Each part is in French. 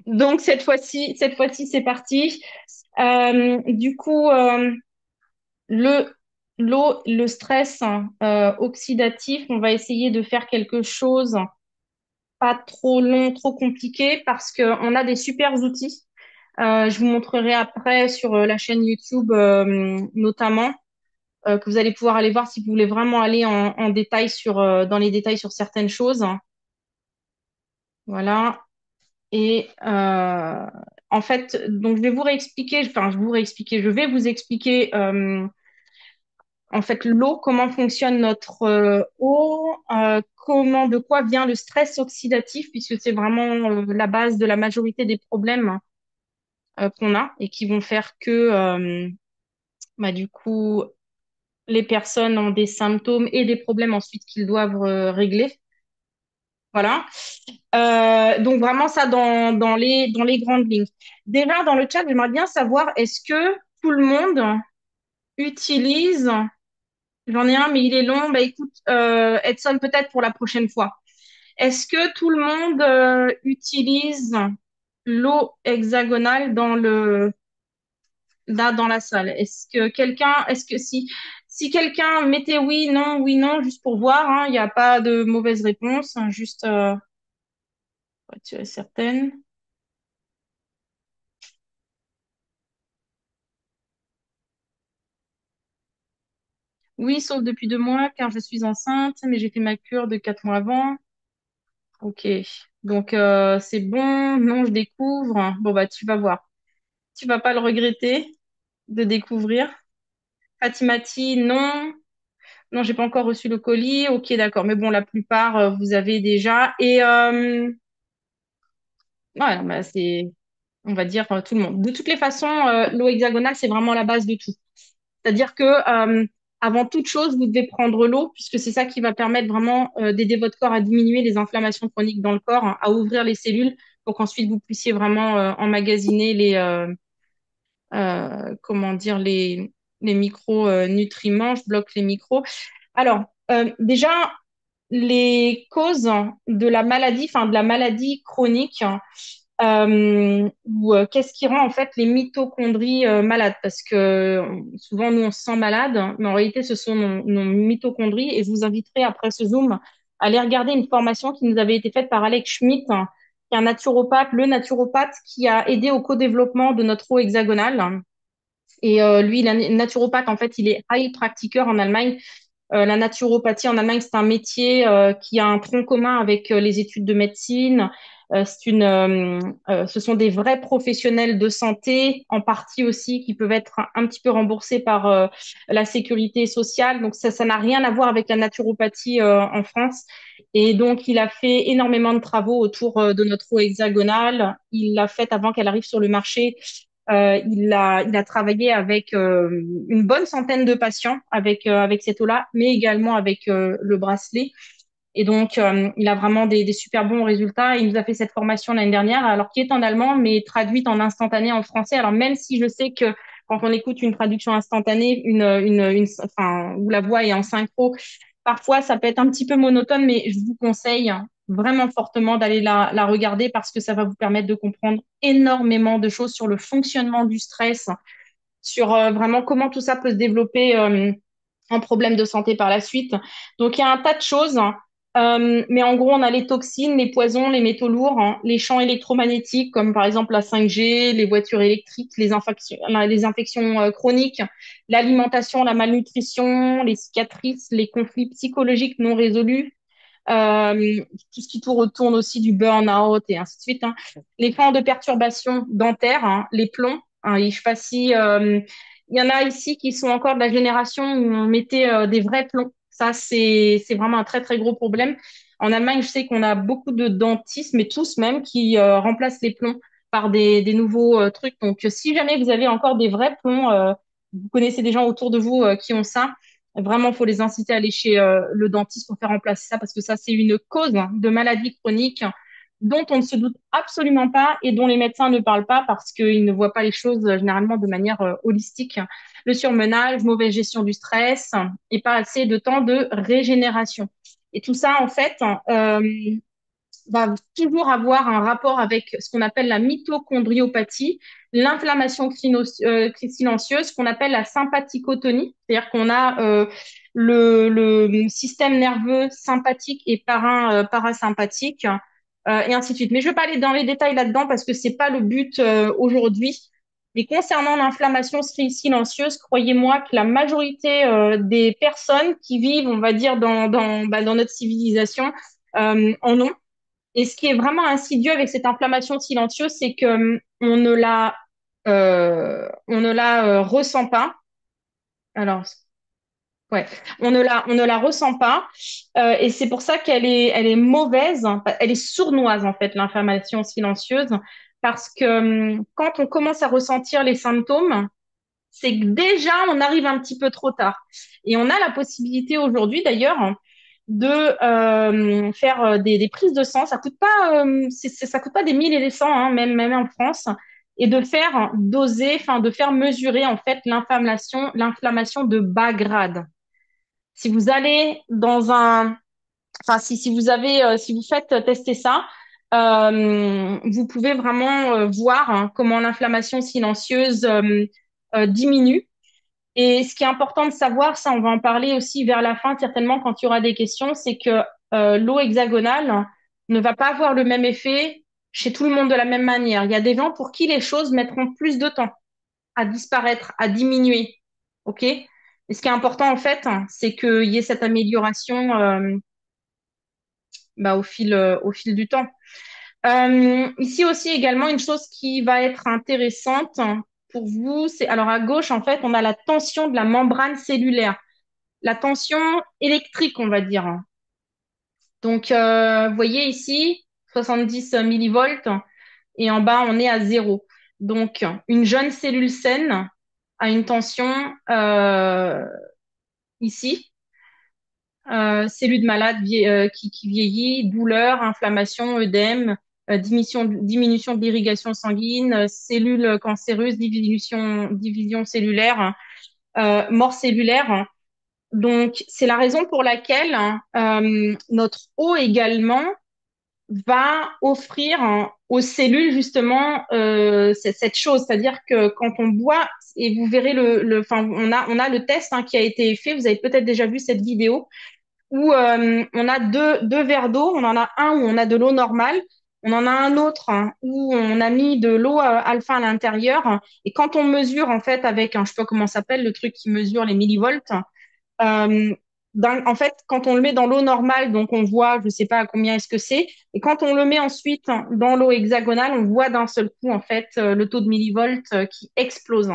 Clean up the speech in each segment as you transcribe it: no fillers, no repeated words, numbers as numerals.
Donc cette fois-ci, c'est parti. Du coup, le le stress oxydatif, on va essayer de faire quelque chose pas trop long, trop compliqué, parce que on a des super outils. Je vous montrerai après sur la chaîne YouTube notamment que vous allez pouvoir aller voir si vous voulez vraiment aller en détail sur dans les détails sur certaines choses. Voilà. Et en fait, donc je vais vous réexpliquer, enfin je vais vous expliquer en fait l'eau, comment fonctionne notre eau, comment, de quoi vient le stress oxydatif, puisque c'est vraiment la base de la majorité des problèmes qu'on a et qui vont faire que bah, du coup les personnes ont des symptômes et des problèmes ensuite qu'ils doivent régler. Voilà. Donc vraiment ça dans les grandes lignes. Déjà dans le chat, j'aimerais bien savoir est-ce que tout le monde utilise, j'en ai un mais il est long, bah écoute, Edson peut-être pour la prochaine fois. Est-ce que tout le monde utilise l'eau hexagonale là dans la salle? Est-ce que si quelqu'un mettait oui, non, juste pour voir, hein, il n'y a pas de mauvaise réponse, hein, juste pour être certaine. Oui, sauf depuis 2 mois, car je suis enceinte, mais j'ai fait ma cure de 4 mois avant. Ok. Donc, c'est bon. Non, je découvre. Bon, bah, tu vas voir. Tu vas pas le regretter de découvrir. Fatimati, non. Non, j'ai pas encore reçu le colis. Ok, d'accord. Mais bon, la plupart, vous avez déjà. Et, ouais, non, bah, on va dire, tout le monde. De toutes les façons, l'eau hexagonale, c'est vraiment la base de tout. C'est-à-dire que avant toute chose, vous devez prendre l'eau, puisque c'est ça qui va permettre vraiment d'aider votre corps à diminuer les inflammations chroniques dans le corps, hein, à ouvrir les cellules pour qu'ensuite vous puissiez vraiment emmagasiner comment dire, les micro-nutriments. Je bloque les micros. Alors, déjà, les causes de la maladie, enfin de la maladie chronique, ou qu'est-ce qui rend en fait les mitochondries malades? Parce que souvent nous on se sent malade, mais en réalité ce sont nos mitochondries. Et je vous inviterai après ce Zoom à aller regarder une formation qui nous avait été faite par Alex Schmidt, hein, qui est un naturopathe, le naturopathe qui a aidé au co-développement de notre eau hexagonale. Et lui, il est naturopathe, en fait, il est Heilpraktiker en Allemagne. La naturopathie en Allemagne, c'est un métier qui a un tronc commun avec les études de médecine. Ce sont des vrais professionnels de santé, en partie aussi, qui peuvent être un petit peu remboursés par la sécurité sociale. Donc ça n'a rien à voir avec la naturopathie en France. Et donc, il a fait énormément de travaux autour de notre eau hexagonale. Il l'a fait avant qu'elle arrive sur le marché. Il a travaillé avec une bonne centaine de patients avec cette eau-là, mais également avec le bracelet. Et donc, il a vraiment des super bons résultats. Il nous a fait cette formation l'année dernière, alors qui est en allemand, mais traduite en instantané en français. Alors même si je sais que quand on écoute une traduction instantanée, enfin, où la voix est en synchro, parfois ça peut être un petit peu monotone, mais je vous conseille vraiment fortement d'aller la regarder parce que ça va vous permettre de comprendre énormément de choses sur le fonctionnement du stress, sur vraiment comment tout ça peut se développer en problème de santé par la suite. Donc, il y a un tas de choses, hein. Mais en gros, on a les toxines, les poisons, les métaux lourds, hein, les champs électromagnétiques, comme par exemple la 5G, les voitures électriques, les infections chroniques, l'alimentation, la malnutrition, les cicatrices, les conflits psychologiques non résolus, tout ce qui retourne aussi du burn-out et ainsi de suite, hein. Les formes de perturbations dentaires, hein, les plombs, hein, et je sais pas si il y en a ici qui sont encore de la génération où on mettait des vrais plombs. Ça, c'est vraiment un très très gros problème. En Allemagne, je sais qu'on a beaucoup de dentistes, mais tous même, qui remplacent les plombs par des nouveaux trucs. Donc, si jamais vous avez encore des vrais plombs, vous connaissez des gens autour de vous qui ont ça, vraiment, il faut les inciter à aller chez le dentiste pour faire remplacer ça, parce que ça, c'est une cause de maladie chronique dont on ne se doute absolument pas et dont les médecins ne parlent pas parce qu'ils ne voient pas les choses généralement de manière holistique. Le surmenage, mauvaise gestion du stress et pas assez de temps de régénération. Et tout ça, en fait, va toujours avoir un rapport avec ce qu'on appelle la mitochondriopathie, l'inflammation silencieuse, ce qu'on appelle la sympathicotonie, c'est-à-dire qu'on a le système nerveux sympathique et parasympathique, et ainsi de suite. Mais je ne vais pas aller dans les détails là-dedans parce que c'est pas le but aujourd'hui. Mais concernant l'inflammation silencieuse, croyez-moi que la majorité des personnes qui vivent, on va dire, dans notre civilisation, en ont. Et ce qui est vraiment insidieux avec cette inflammation silencieuse, c'est que on ne la ressent pas. Alors, ouais, on ne la ressent pas, et c'est pour ça elle est mauvaise, hein. Elle est sournoise en fait, l'inflammation silencieuse, parce que quand on commence à ressentir les symptômes, c'est que déjà on arrive un petit peu trop tard. Et on a la possibilité aujourd'hui d'ailleurs de faire des prises de sang. Ça coûte pas, ça coûte pas des mille et des cents, hein, même en France, et de faire doser, enfin de faire mesurer en fait l'inflammation de bas grade. Si vous allez dans un, enfin si vous avez, si vous faites tester ça, vous pouvez vraiment voir hein, comment l'inflammation silencieuse diminue. Et ce qui est important de savoir, ça on va en parler aussi vers la fin, certainement quand il y aura des questions, c'est que l'eau hexagonale ne va pas avoir le même effet chez tout le monde de la même manière. Il y a des gens pour qui les choses mettront plus de temps à disparaître, à diminuer. OK? Et ce qui est important en fait, c'est qu'il y ait cette amélioration au fil du temps. Ici aussi également une chose qui va être intéressante pour vous, c'est alors à gauche en fait on a la tension de la membrane cellulaire, la tension électrique on va dire. Donc vous voyez ici 70 millivolts et en bas on est à zéro. Donc une jeune cellule saine a une tension ici. Cellules malades qui vieillit, douleur, inflammation, œdème, diminution de l'irrigation sanguine, cellules cancéreuses, division cellulaire, mort cellulaire. Donc, c'est la raison pour laquelle notre eau également va offrir aux cellules justement cette chose, c'est-à-dire que quand on boit, et vous verrez enfin, on a le test hein, qui a été fait, vous avez peut-être déjà vu cette vidéo où on a deux verres d'eau. On en a un où on a de l'eau normale. On en a un autre hein, où on a mis de l'eau alpha à l'intérieur. Et quand on mesure, en fait, avec un, je sais pas comment ça s'appelle, le truc qui mesure les millivolts, euh, en fait, quand on le met dans l'eau normale, donc on voit, je sais pas à combien est-ce que c'est. Et quand on le met ensuite dans l'eau hexagonale, on voit d'un seul coup, en fait, le taux de millivolts qui explose.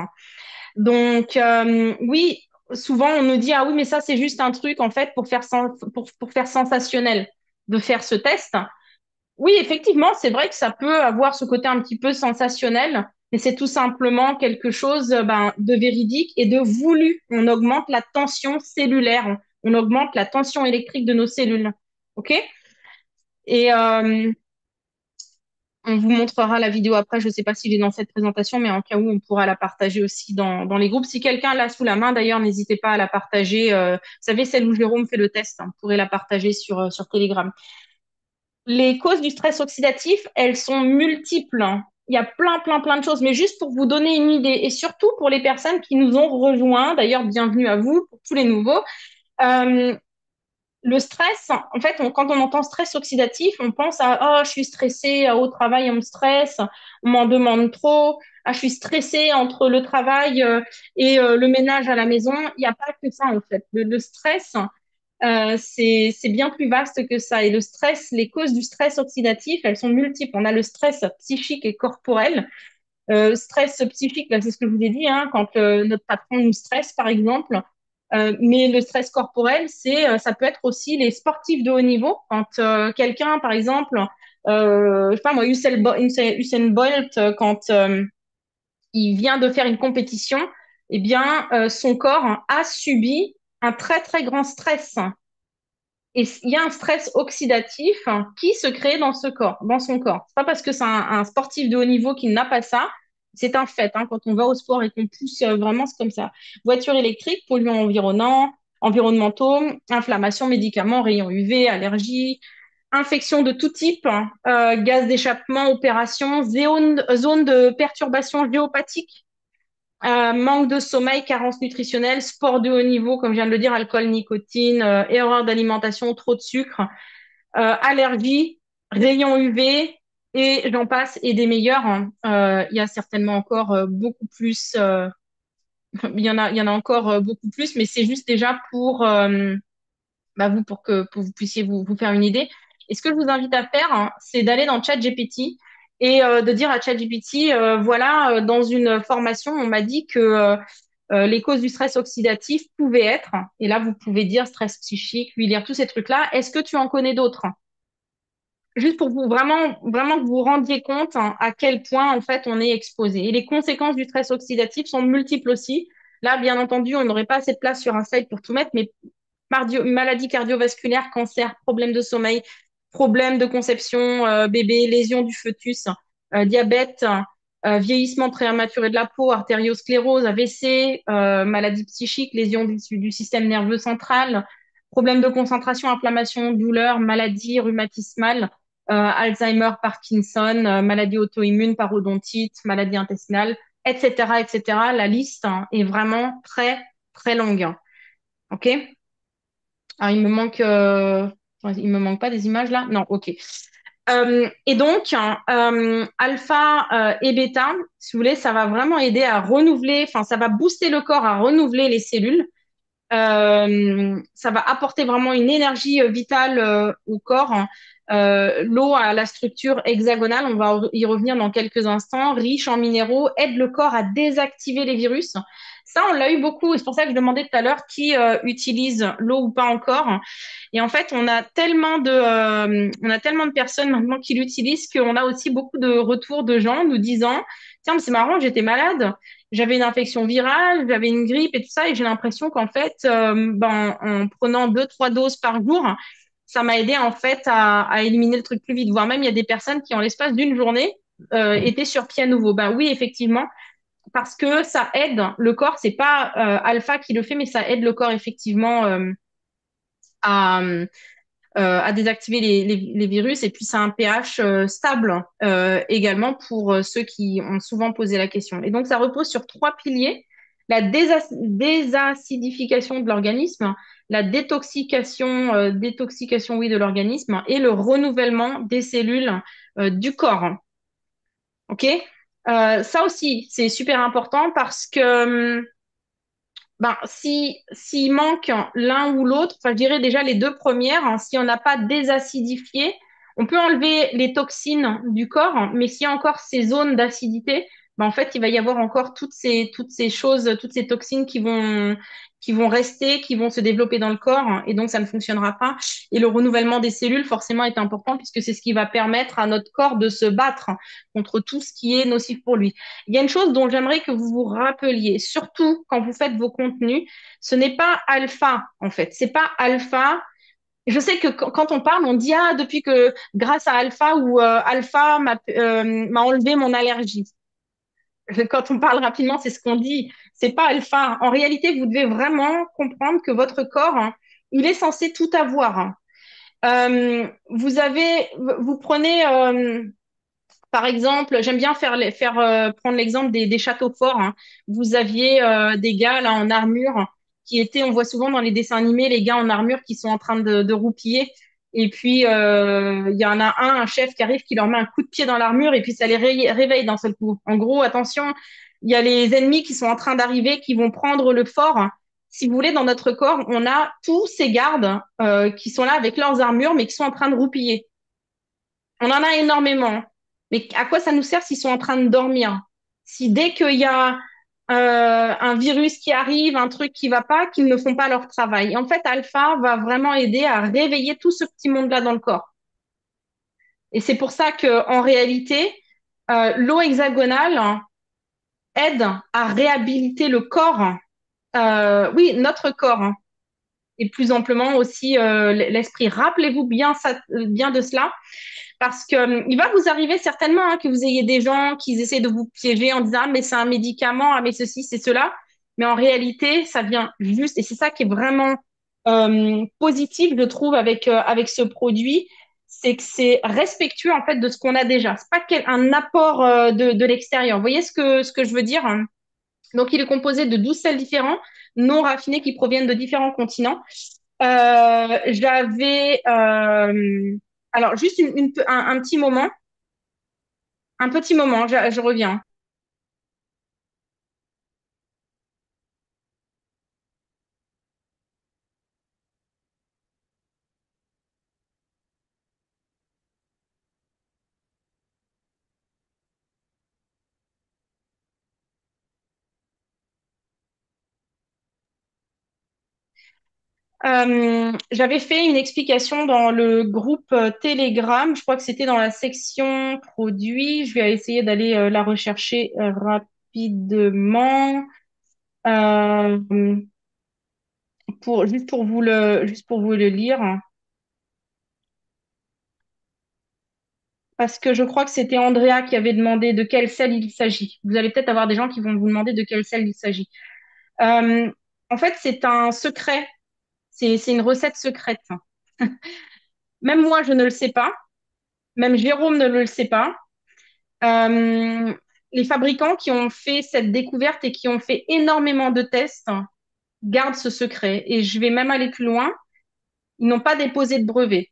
Donc, oui, souvent on nous dit, ah oui, mais ça, c'est juste un truc, en fait, pour faire sensationnel de faire ce test. Oui, effectivement, c'est vrai que ça peut avoir ce côté un petit peu sensationnel, mais c'est tout simplement quelque chose ben, de véridique et de voulu. On augmente la tension cellulaire, on augmente la tension électrique de nos cellules. OK? Et on vous montrera la vidéo après. Je ne sais pas s'il est dans cette présentation, mais en cas où, on pourra la partager aussi dans les groupes. Si quelqu'un l'a sous la main, d'ailleurs, n'hésitez pas à la partager. Vous savez, celle où Jérôme fait le test, hein, vous pourrez la partager sur Telegram. Les causes du stress oxydatif, elles sont multiples, hein. Il y a plein de choses, mais juste pour vous donner une idée, et surtout pour les personnes qui nous ont rejoints, d'ailleurs, bienvenue à vous, pour tous les nouveaux. Euh, le stress, en fait, quand on entend stress oxydatif, on pense à oh, je suis stressée au travail, on me stresse, on m'en demande trop, ah, je suis stressée entre le travail et le ménage à la maison. Il n'y a pas que ça, en fait. Le stress, c'est bien plus vaste que ça. Et le stress, les causes du stress oxydatif, elles sont multiples. On a le stress psychique et corporel. Stress psychique, là, c'est ce que je vous ai dit, hein, quand notre patron nous stresse, par exemple. Mais le stress corporel, ça peut être aussi les sportifs de haut niveau. Quand quelqu'un, par exemple, je sais pas moi, Usain Bolt, quand il vient de faire une compétition, eh bien, son corps a subi un très grand stress. Et il y a un stress oxydatif qui se crée dans ce corps, dans son corps. C'est pas parce que c'est un sportif de haut niveau qui n'a pas ça, c'est un fait. Hein, quand on va au sport et qu'on pousse vraiment, c'est comme ça. Voiture électrique, polluants environnants, environnementaux, inflammation, médicaments, rayons UV, allergies. infection de tout type, gaz d'échappement, opération, zone de perturbation géopathique, manque de sommeil, carence nutritionnelle, sport de haut niveau, comme je viens de le dire, alcool, nicotine, erreur d'alimentation, trop de sucre, allergie, rayons UV, et j'en passe, et des meilleurs, hein. Il y a certainement encore beaucoup plus, il y en a encore beaucoup plus, mais c'est juste déjà pour vous pour vous puissiez vous faire une idée. Et ce que je vous invite à faire, hein, c'est d'aller dans ChatGPT et de dire à ChatGPT, voilà, dans une formation, on m'a dit que les causes du stress oxydatif pouvaient être, et là vous pouvez dire stress psychique, lui lire tous ces trucs-là. Est-ce que tu en connais d'autres? Juste pour vous vraiment que vous vous rendiez compte, hein, à quel point en fait on est exposé. Et les conséquences du stress oxydatif sont multiples aussi. Là, bien entendu, on n'aurait pas assez de place sur un slide pour tout mettre, mais maladies cardiovasculaires, cancer, problèmes de sommeil, problèmes de conception, bébé, lésions du fœtus, diabète, vieillissement prématuré de la peau, artériosclérose, AVC, maladies psychiques, lésions du système nerveux central, problèmes de concentration, inflammation, douleur, maladies rhumatismales, Alzheimer, Parkinson, maladies auto-immunes, parodontite, maladies intestinales, etc., etc. La liste, hein, est vraiment très, très longue. OK? Alors, il me manque pas des images là? Non, ok. Et donc, alpha et bêta, si vous voulez, ça va vraiment aider à renouveler, enfin, ça va booster le corps à renouveler les cellules. Ça va apporter vraiment une énergie vitale au corps, hein. L'eau a la structure hexagonale, on va y revenir dans quelques instants, riche en minéraux, aide le corps à désactiver les virus. Ça, on l'a eu beaucoup, et c'est pour ça que je demandais tout à l'heure qui utilise l'eau ou pas encore. Et en fait, on a tellement de personnes maintenant qui l'utilisent qu'on a aussi beaucoup de retours de gens nous disant, tiens, mais c'est marrant, j'étais malade, j'avais une infection virale, j'avais une grippe et tout ça, et j'ai l'impression qu'en fait, en prenant 2, 3 doses par jour, ça m'a aidé en fait à éliminer le truc plus vite. Voire même, il y a des personnes qui, en l'espace d'une journée, étaient sur pied à nouveau. Ben oui, effectivement, parce que ça aide le corps. C'est pas alpha qui le fait, mais ça aide le corps effectivement à à désactiver les virus. Et puis, c'est un pH stable également pour ceux qui ont souvent posé la question. Et donc, ça repose sur trois piliers. La désacidification de l'organisme, la détoxication, oui, de l'organisme et le renouvellement des cellules du corps. OK? Ça aussi, c'est super important parce que s'il manque l'un ou l'autre, enfin, je dirais déjà les deux premières, hein, si on n'a pas désacidifié, on peut enlever les toxines du corps, hein, mais s'il y a encore ces zones d'acidité, en fait, il va y avoir encore toutes ces choses, toutes ces toxines qui vont rester, qui vont se développer dans le corps, hein, et donc ça ne fonctionnera pas. Et le renouvellement des cellules, forcément, est important puisque c'est ce qui va permettre à notre corps de se battre contre tout ce qui est nocif pour lui. Il y a une chose dont j'aimerais que vous vous rappeliez, surtout quand vous faites vos contenus, ce n'est pas alpha, en fait. C'est pas alpha. Je sais que quand on parle, on dit, ah, depuis que grâce à alpha ou alpha m'a enlevé mon allergie. Quand on parle rapidement, c'est ce qu'on dit. C'est pas alpha. En réalité, vous devez vraiment comprendre que votre corps, hein, il est censé tout avoir, hein. Vous prenez, par exemple, j'aime bien prendre l'exemple des châteaux forts, hein. Vous aviez des gars là en armure qui étaient, on voit souvent dans les dessins animés, les gars en armure qui sont en train de roupiller. Et puis, il y en a un chef qui arrive, qui leur met un coup de pied dans l'armure et puis ça les réveille d'un seul coup. En gros, attention, il y a les ennemis qui sont en train d'arriver, qui vont prendre le fort. Si vous voulez, dans notre corps, on a tous ces gardes qui sont là avec leurs armures, mais qui sont en train de roupiller. On en a énormément. Mais à quoi ça nous sert s'ils sont en train de dormir? Si dès qu'il y a un virus qui arrive, un truc qui va pas, qu'ils ne font pas leur travail. Et en fait, Alpha va vraiment aider à réveiller tout ce petit monde-là dans le corps. Et c'est pour ça que, en réalité, l'eau hexagonale aide à réhabiliter le corps. Oui, notre corps, hein, et plus amplement aussi l'esprit. Rappelez-vous bien de cela. Parce que il va vous arriver certainement, hein, que vous ayez des gens qui essaient de vous piéger en disant, ah, mais c'est un médicament, ah, mais ceci, c'est cela. Mais en réalité, ça vient juste, et c'est ça qui est vraiment positif, je trouve, avec ce produit. c'est que c'est respectueux en fait de ce qu'on a déjà. C'est pas un apport de l'extérieur. Vous voyez ce que je veux dire? Donc, il est composé de 12 sels différents, non raffinés, qui proviennent de différents continents. J'avais alors juste un petit moment, un petit moment, je reviens. J'avais fait une explication dans le groupe Telegram. Je crois que c'était dans la section produits. Je vais essayer d'aller la rechercher rapidement euh, pour juste pour vous le lire, parce que je crois que c'était Andrea qui avait demandé de quel sel il s'agit. Vous allez peut-être avoir des gens qui vont vous demander de quel sel il s'agit. Euh, En fait, c'est un secret. C'est une recette secrète. Même moi, je ne le sais pas. Même Jérôme ne le sait pas. Euh, les fabricants qui ont fait cette découverte et qui ont fait énormément de tests gardent ce secret. Et je vais même aller plus loin. Ils n'ont pas déposé de brevet.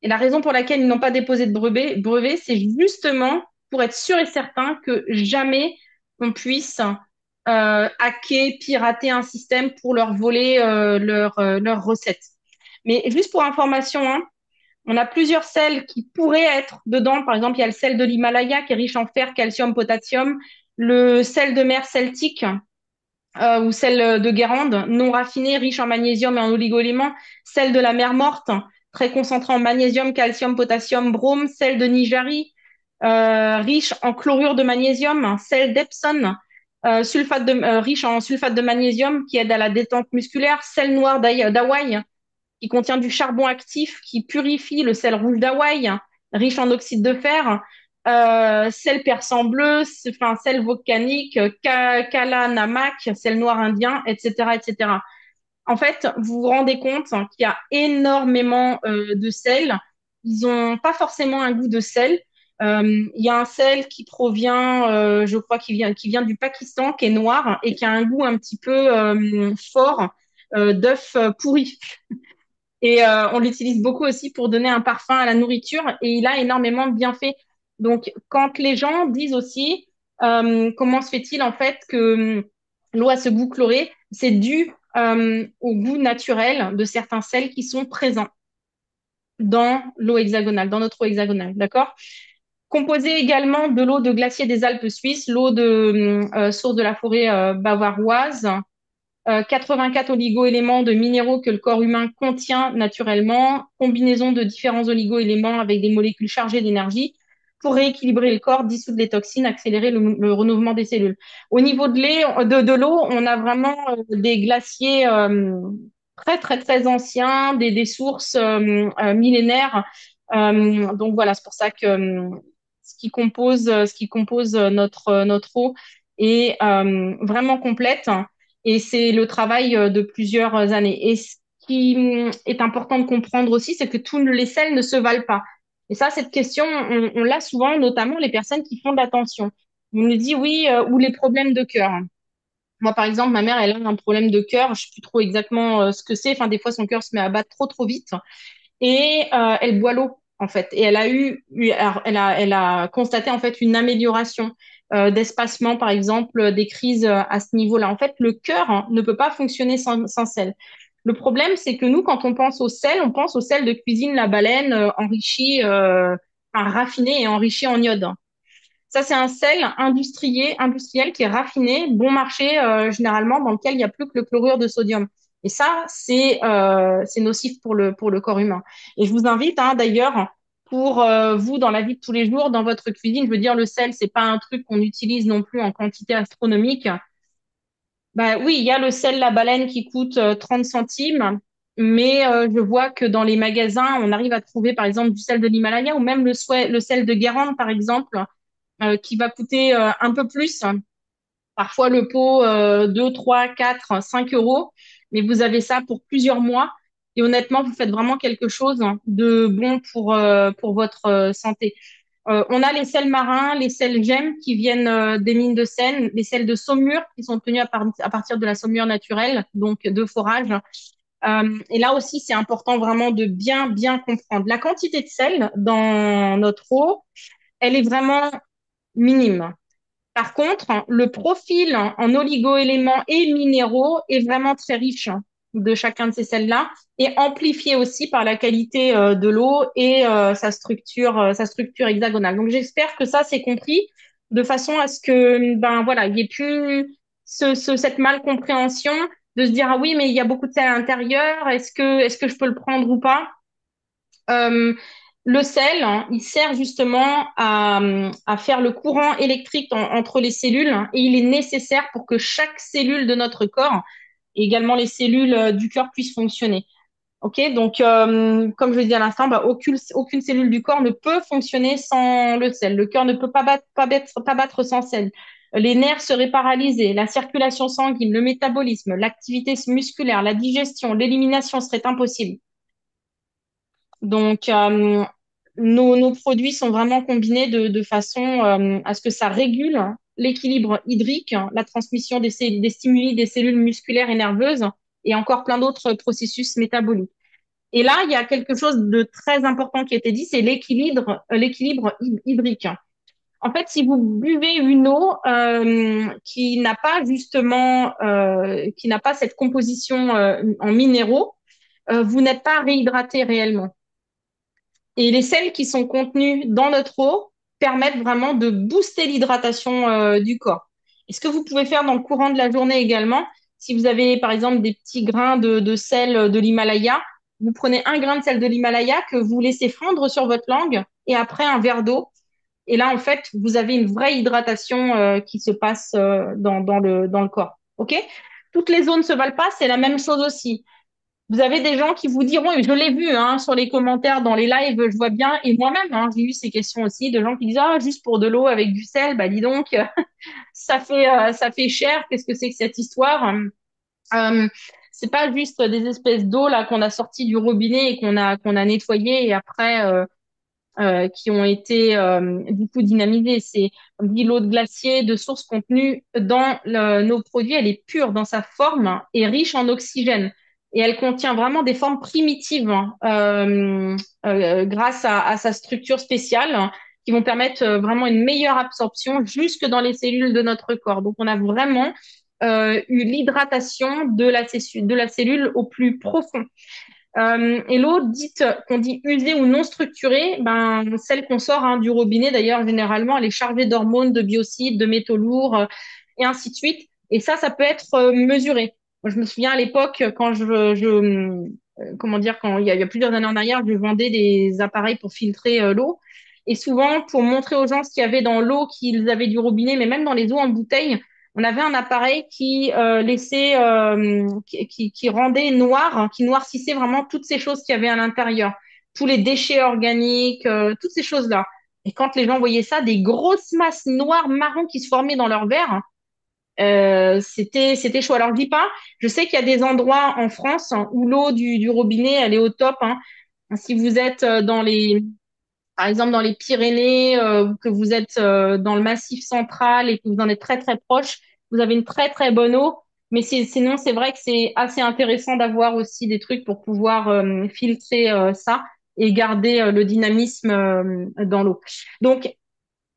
Et la raison pour laquelle ils n'ont pas déposé de brevet, c'est justement pour être sûr et certain que jamais on puisse hacker, pirater un système pour leur voler leur recette. Mais juste pour information, hein, on a plusieurs sels qui pourraient être dedans. Par exemple, il y a le sel de l'Himalaya qui est riche en fer, calcium, potassium. Le sel de mer celtique ou sel de Guérande, non raffiné, riche en magnésium et en oligoéléments. Sel de la mer morte, très concentré en magnésium, calcium, potassium, brome. Sel de Nigari, riche en chlorure de magnésium. Sel d'Epsom, riche en sulfate de magnésium qui aide à la détente musculaire. Sel noir d'Hawaï, qui contient du charbon actif qui purifie, le sel rouge d'Hawaï, riche en oxyde de fer, sel persan bleu, enfin sel volcanique, kala namak, sel noir indien, etc., etc. En fait, vous vous rendez compte qu'il y a énormément de sel. Ils n'ont pas forcément un goût de sel. Il y a un sel qui provient, je crois, qui vient du Pakistan, qui est noir et qui a un goût un petit peu fort d'œuf pourri. Et on l'utilise beaucoup aussi pour donner un parfum à la nourriture et il a énormément de bienfaits. Donc, quand les gens disent aussi comment se fait-il en fait que l'eau a ce goût chloré, c'est dû au goût naturel de certains sels qui sont présents dans l'eau hexagonale, dans notre eau hexagonale, d'accord? Composé également de l'eau de glacier des Alpes suisses, l'eau de source de la forêt bavaroise, 84 oligo-éléments de minéraux que le corps humain contient naturellement, combinaison de différents oligo-éléments avec des molécules chargées d'énergie pour rééquilibrer le corps, dissoudre les toxines, accélérer le renouvellement des cellules. Au niveau de l'eau, on a vraiment des glaciers très, très, très anciens, des sources millénaires. Donc voilà, c'est pour ça que ce qui compose notre eau est vraiment complète. Et c'est le travail de plusieurs années. Et ce qui est important de comprendre aussi, c'est que tous les sels ne se valent pas. Et ça, cette question, on l'a souvent, notamment les personnes qui font de l'attention. On nous dit oui, ou les problèmes de cœur. Moi, par exemple, ma mère, elle a un problème de cœur. Je sais plus trop exactement ce que c'est. Enfin, des fois, son cœur se met à battre trop, trop vite et elle boit l'eau en fait. Et alors, elle a constaté en fait une amélioration d'espacement, par exemple, des crises à ce niveau-là. En fait, le cœur ne peut pas fonctionner sans sel. Le problème, c'est que nous, quand on pense au sel, on pense au sel de cuisine La Baleine enrichi, enfin, raffiné et enrichi en iode. Ça, c'est un sel industriel qui est raffiné, bon marché généralement, dans lequel il n'y a plus que le chlorure de sodium. Et ça, c'est nocif pour le corps humain. Et je vous invite, hein, d'ailleurs, pour vous, dans la vie de tous les jours, dans votre cuisine, je veux dire, le sel, c'est pas un truc qu'on utilise non plus en quantité astronomique. Bah oui, il y a le sel La Baleine qui coûte 30 centimes, mais je vois que dans les magasins, on arrive à trouver, par exemple, du sel de l'Himalaya ou même le sel de Guérande, par exemple, qui va coûter un peu plus. Parfois le pot 2, 3, 4, 5 euros, mais vous avez ça pour plusieurs mois Et honnêtement, vous faites vraiment quelque chose de bon pour votre santé. On a les sels marins, les sels gemmes qui viennent des mines de Seine, les sels de saumure qui sont obtenus à partir de la saumure naturelle, donc de forage. Et là aussi, c'est important vraiment de bien comprendre. La quantité de sel dans notre eau, elle est vraiment minime. Par contre, le profil en oligo-éléments et minéraux est vraiment très riche de chacun de ces sels-là et amplifié aussi par la qualité de l'eau et sa structure hexagonale. Donc j'espère que ça c'est compris de façon à ce que ben voilà, il n'y ait plus cette malcompréhension de se dire ah oui mais il y a beaucoup de sel à l'intérieur, est-ce que je peux le prendre ou pas? Euh, le sel, hein, il sert justement à faire le courant électrique entre les cellules hein, et il est nécessaire pour que chaque cellule de notre corps et également les cellules du cœur puissent fonctionner. Ok, donc comme je l'ai dit à l'instant, bah, aucune cellule du corps ne peut fonctionner sans le sel. Le cœur ne peut pas battre sans sel. Les nerfs seraient paralysés, la circulation sanguine, le métabolisme, l'activité musculaire, la digestion, l'élimination seraient impossibles. Donc, nos produits sont vraiment combinés de façon à ce que ça régule l'équilibre hydrique, la transmission des stimuli des cellules musculaires et nerveuses et encore plein d'autres processus métaboliques. Et là, il y a quelque chose de très important qui a été dit, c'est l'équilibre hydrique. En fait, si vous buvez une eau qui n'a pas justement, qui n'a pas cette composition en minéraux, vous n'êtes pas réhydraté réellement. Et les sels qui sont contenus dans notre eau permettent vraiment de booster l'hydratation du corps. Et ce que vous pouvez faire dans le courant de la journée également, si vous avez par exemple des petits grains de sel de l'Himalaya, vous prenez un grain de sel de l'Himalaya que vous laissez fondre sur votre langue et après un verre d'eau. Et là, en fait, vous avez une vraie hydratation qui se passe dans le corps. OK? Toutes les zones ne se valent pas, c'est la même chose aussi. Vous avez des gens qui vous diront, et je l'ai vu hein, sur les commentaires, dans les lives, je vois bien, et moi-même, hein, j'ai eu ces questions aussi de gens qui disent, ah, juste pour de l'eau avec du sel, bah dis donc, ça fait cher, qu'est-ce que c'est que cette histoire? C'est pas juste des espèces d'eau là qu'on a sorties du robinet et qu'on a nettoyé et après qui ont été du coup dynamisées. C'est comme dit l'eau de glacier de source contenue dans nos produits. Elle est pure dans sa forme et riche en oxygène. Et elle contient vraiment des formes primitives hein, grâce à sa structure spéciale hein, qui vont permettre vraiment une meilleure absorption jusque dans les cellules de notre corps. Donc on a vraiment eu l'hydratation de la cellule au plus profond. Et l'eau dite qu'on dit usée ou non structurée, ben celle qu'on sort hein, du robinet d'ailleurs généralement, elle est chargée d'hormones, de biocides, de métaux lourds et ainsi de suite. Et ça peut être mesuré. Moi, je me souviens à l'époque quand comment dire quand il y a plusieurs années en arrière, je vendais des appareils pour filtrer l'eau. Et souvent, pour montrer aux gens ce qu'il y avait dans l'eau qu'ils avaient du robinet, mais même dans les eaux en bouteille, on avait un appareil qui laissait, qui rendait noir, hein, qui noircissait vraiment toutes ces choses qu'il y avait à l'intérieur, tous les déchets organiques, toutes ces choses-là. Et quand les gens voyaient ça, des grosses masses noires, marron qui se formaient dans leur verre, c'était chaud. Alors je dis pas, je sais qu'il y a des endroits en France hein, où l'eau du robinet, elle est au top. Hein. Si vous êtes par exemple dans les Pyrénées, que vous êtes dans le Massif central et que vous en êtes très très proche, vous avez une très très bonne eau. Mais sinon, c'est vrai que c'est assez intéressant d'avoir aussi des trucs pour pouvoir filtrer ça et garder le dynamisme dans l'eau. Donc,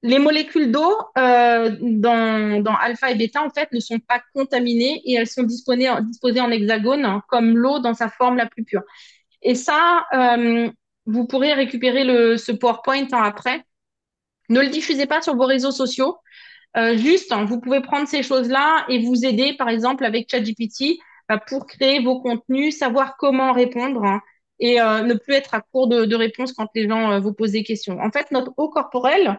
les molécules d'eau dans alpha et bêta, en fait, ne sont pas contaminées et elles sont disposées en hexagone, hein, comme l'eau dans sa forme la plus pure. Et ça, vous pourrez récupérer ce PowerPoint hein, après. Ne le diffusez pas sur vos réseaux sociaux. Juste, hein, vous pouvez prendre ces choses-là et vous aider, par exemple, avec ChatGPT pour créer vos contenus, savoir comment répondre hein, et ne plus être à court de réponses quand les gens vous posent des questions. En fait, notre eau corporelle,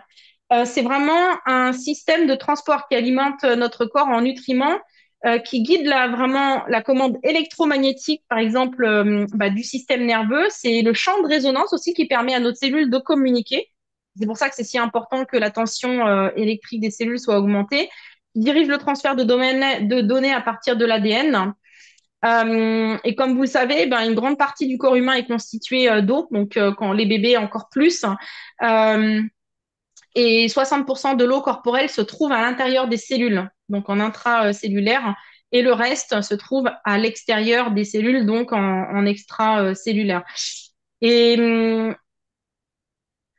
c'est vraiment un système de transport qui alimente notre corps en nutriments, qui guide vraiment la commande électromagnétique, par exemple, du système nerveux. C'est le champ de résonance aussi qui permet à notre cellule de communiquer. C'est pour ça que c'est si important que la tension électrique des cellules soit augmentée. Il dirige le transfert de données à partir de l'ADN. Et comme vous le savez, ben, une grande partie du corps humain est constituée d'eau, donc quand les bébés encore plus. Euh, et 60% de l'eau corporelle se trouve à l'intérieur des cellules, donc en intracellulaire, et le reste se trouve à l'extérieur des cellules, donc en extracellulaire. Et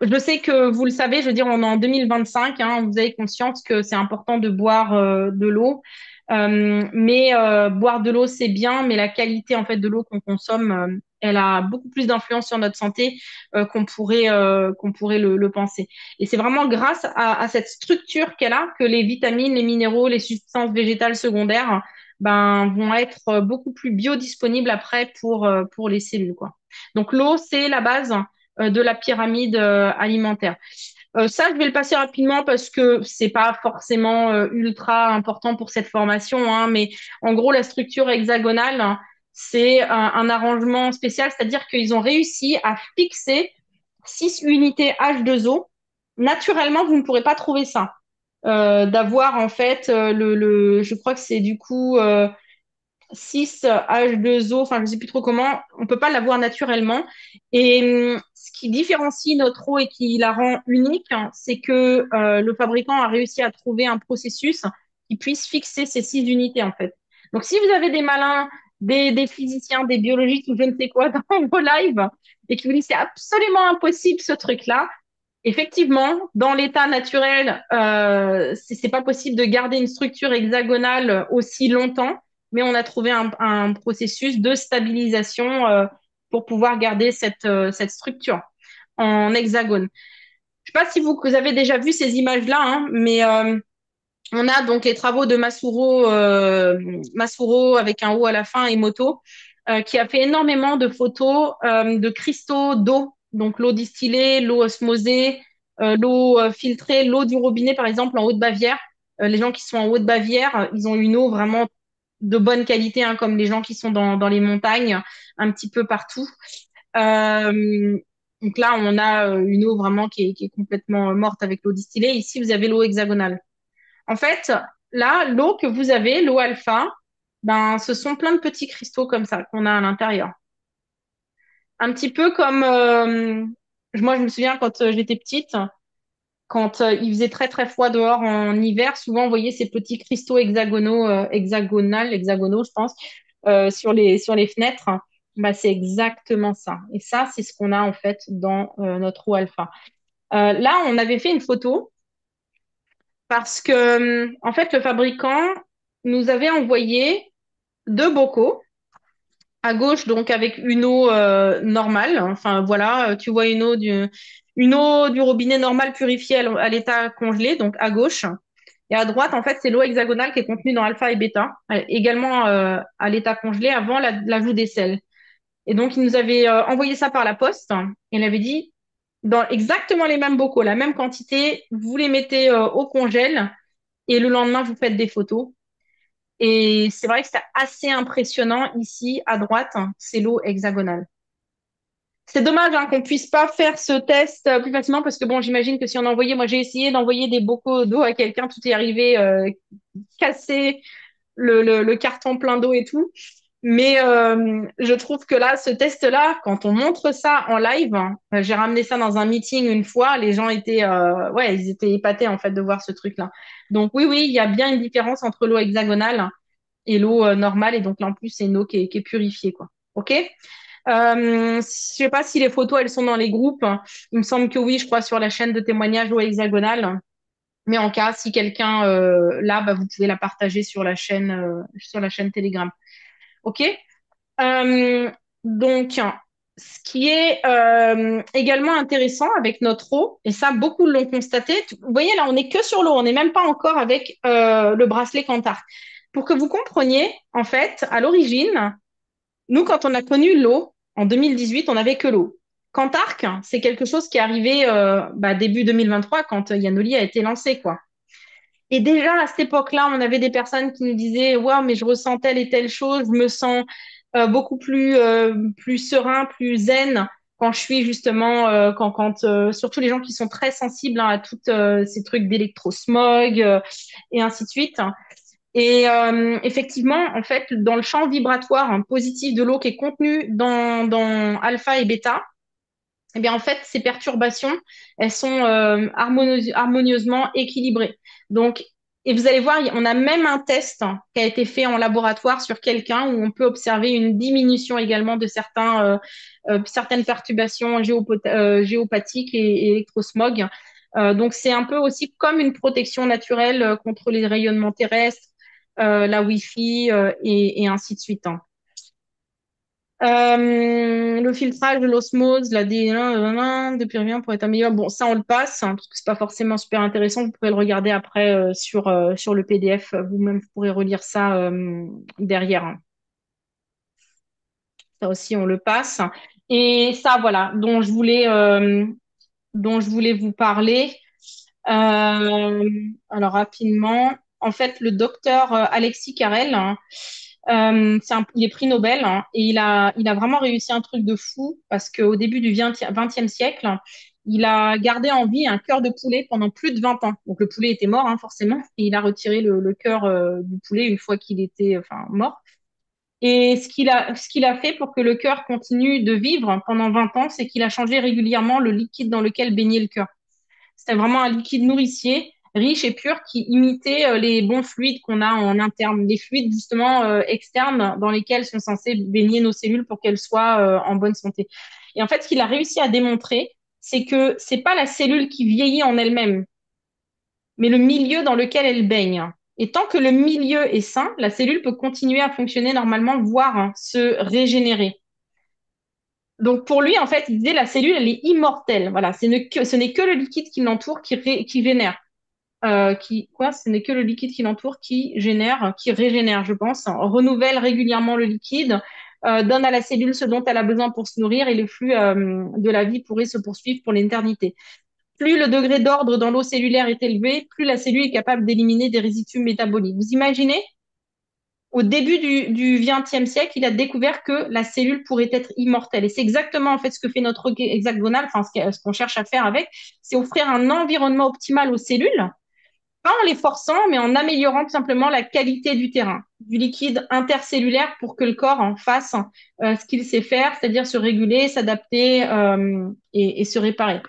je sais que vous le savez, je veux dire, on est en 2025, hein, vous avez conscience que c'est important de boire de l'eau. Mais boire de l'eau, c'est bien, mais la qualité en fait de l'eau qu'on consomme, elle a beaucoup plus d'influence sur notre santé qu'on pourrait le penser. Et c'est vraiment grâce à cette structure qu'elle a que les vitamines, les minéraux, les substances végétales secondaires ben, vont être beaucoup plus biodisponibles après pour les cellules, quoi. Donc l'eau, c'est la base de la pyramide alimentaire. Ça, je vais le passer rapidement parce que c'est pas forcément ultra important pour cette formation, hein, mais en gros, la structure hexagonale, hein, c'est un arrangement spécial, c'est-à-dire qu'ils ont réussi à fixer 6 unités H2O. Naturellement, vous ne pourrez pas trouver ça. D'avoir en fait je crois que c'est du coup 6 H2O, enfin je sais plus trop comment, on peut pas l'avoir naturellement. Et ce qui différencie notre eau et qui la rend unique, hein, c'est que le fabricant a réussi à trouver un processus qui puisse fixer ces 6 unités en fait. Donc si vous avez des malins, des physiciens, des biologistes ou je ne sais quoi dans vos lives et qui vous disent c'est absolument impossible ce truc-là, effectivement, dans l'état naturel, c'est pas possible de garder une structure hexagonale aussi longtemps, mais on a trouvé un processus de stabilisation pour pouvoir garder cette structure en hexagone. Je sais pas si vous avez déjà vu ces images-là, hein, mais on a donc les travaux de Masuro avec un O à la fin et Moto, qui a fait énormément de photos de cristaux d'eau, donc l'eau distillée, l'eau osmosée, l'eau filtrée, l'eau du robinet par exemple en Haute-Bavière. Les gens qui sont en Haute-Bavière, ils ont une eau vraiment de bonne qualité, hein, comme les gens qui sont dans les montagnes, un petit peu partout. Euh, donc là, on a une eau vraiment qui est complètement morte avec l'eau distillée. Ici, vous avez l'eau hexagonale. En fait, là, l'eau que vous avez, l'eau alpha, ben, ce sont plein de petits cristaux comme ça qu'on a à l'intérieur. Un petit peu comme, moi, je me souviens quand j'étais petite, quand il faisait très très froid dehors en hiver, souvent on voyait ces petits cristaux hexagonaux, hexagonaux, je pense, sur les fenêtres. Bah, c'est exactement ça. Et ça, c'est ce qu'on a en fait dans notre eau alpha. Là, on avait fait une photo parce que, en fait, le fabricant nous avait envoyé deux bocaux à gauche, donc avec une eau normale. Enfin, voilà, tu vois une eau du robinet normal purifiée à l'état congelé, donc à gauche. Et à droite, en fait, c'est l'eau hexagonale qui est contenue dans alpha et bêta, également à l'état congelé avant l'ajout des sels. Et donc, il nous avait envoyé ça par la poste. Et il avait dit, dans exactement les mêmes bocaux, la même quantité, vous les mettez au congèle et le lendemain, vous faites des photos. Et c'est vrai que c'est assez impressionnant ici à droite, hein, c'est l'eau hexagonale. C'est dommage hein, qu'on puisse pas faire ce test plus facilement parce que bon, j'imagine que si on envoyait, moi j'ai essayé d'envoyer des bocaux d'eau à quelqu'un, tout est arrivé cassé, le carton plein d'eau et tout. Mais je trouve que là, ce test-là, quand on montre ça en live, hein, j'ai ramené ça dans un meeting une fois, les gens étaient, ouais, ils étaient épatés en fait de voir ce truc-là. Donc oui, oui, il y a bien une différence entre l'eau hexagonale et l'eau normale, et donc là en plus c'est une eau qui est purifiée, quoi. Ok? Je sais pas si les photos elles sont dans les groupes. Il me semble que oui, je crois sur la chaîne de témoignage eau hexagonale. Mais en cas, si quelqu'un là, bah, vous pouvez la partager sur la chaîne Telegram. Ok? Euh, donc, ce qui est également intéressant avec notre eau, et ça, beaucoup l'ont constaté. Vous voyez, là, on n'est que sur l'eau, on n'est même pas encore avec le bracelet Kantar. Pour que vous compreniez, en fait, à l'origine, nous, quand on a connu l'eau, en 2018, on n'avait que l'eau. Kantark, c'est quelque chose qui est arrivé bah, début 2023, quand Yanoli a été lancé, quoi. Et déjà, à cette époque-là, on avait des personnes qui nous disaient, waouh, mais je ressens telle et telle chose, je me sens beaucoup plus serein, plus zen quand je suis justement, surtout les gens qui sont très sensibles hein, à tous ces trucs d'électrosmog et ainsi de suite. Et effectivement, en fait, dans le champ vibratoire positif de l'eau qui est contenu dans alpha et bêta, eh bien, en fait, ces perturbations, elles sont harmonieusement équilibrées. Donc, et vous allez voir, on a même un test qui a été fait en laboratoire sur quelqu'un où on peut observer une diminution également de certaines perturbations géopathiques et électrosmog. Donc, c'est un peu aussi comme une protection naturelle contre les rayonnements terrestres, la Wi-Fi et ainsi de suite, hein. Le filtrage de l'osmose, la D1 de Pyruvien pour être amélioré. Bon, ça, on le passe, hein, parce que c'est pas forcément super intéressant. Vous pourrez le regarder après sur le PDF. Vous-même, vous pourrez relire ça derrière, hein. Ça aussi, on le passe. Et ça, voilà, dont je voulais vous parler. Alors, rapidement, en fait, le docteur Alexis Carrel, hein, il est prix Nobel, hein, et il a vraiment réussi un truc de fou parce qu'au début du XXe siècle, il a gardé en vie un cœur de poulet pendant plus de 20 ans. Donc le poulet était mort, hein, forcément, et il a retiré le cœur du poulet une fois qu'il était enfin, mort. Et ce qu'il a fait pour que le cœur continue de vivre pendant 20 ans, c'est qu'il a changé régulièrement le liquide dans lequel baignait le cœur. C'était vraiment un liquide nourricier, riche et pur, qui imitait les bons fluides qu'on a en interne, les fluides justement externes dans lesquels sont censées baigner nos cellules pour qu'elles soient en bonne santé. Et en fait, ce qu'il a réussi à démontrer, c'est que c'est pas la cellule qui vieillit en elle-même, mais le milieu dans lequel elle baigne. Et tant que le milieu est sain, la cellule peut continuer à fonctionner normalement, voire se régénérer. Donc pour lui, en fait, il disait la cellule, elle est immortelle. Voilà, ce n'est que le liquide qui l'entoure qui vénère. Ce n'est que le liquide qui l'entoure qui régénère, je pense, renouvelle régulièrement le liquide, donne à la cellule ce dont elle a besoin pour se nourrir et le flux de la vie pourrait se poursuivre pour l'éternité. Plus le degré d'ordre dans l'eau cellulaire est élevé, plus la cellule est capable d'éliminer des résidus métaboliques. Vous imaginez, au début du XXe siècle, il a découvert que la cellule pourrait être immortelle. Et c'est exactement en fait ce que fait notre hexagonal, enfin ce qu'on cherche à faire avec, c'est offrir un environnement optimal aux cellules pas en les forçant, mais en améliorant tout simplement la qualité du terrain, du liquide intercellulaire pour que le corps en fasse ce qu'il sait faire, c'est-à-dire se réguler, s'adapter et se réparer.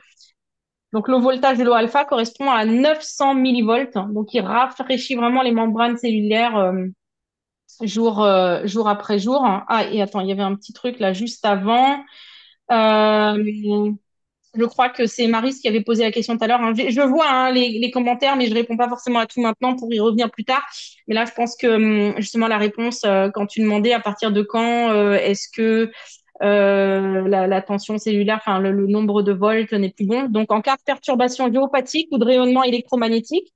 Donc le voltage de l'eau alpha correspond à 900 millivolts, donc il rafraîchit vraiment les membranes cellulaires jour après jour. Ah, et attends, il y avait un petit truc là juste avant. Euh, je crois que c'est Maris qui avait posé la question tout à l'heure, hein. Je vois les commentaires, mais je réponds pas forcément à tout maintenant pour y revenir plus tard. Mais là, je pense que justement la réponse, quand tu demandais à partir de quand est-ce que la tension cellulaire, enfin le nombre de volts n'est plus bon. Donc en cas de perturbation géopathique ou de rayonnement électromagnétique,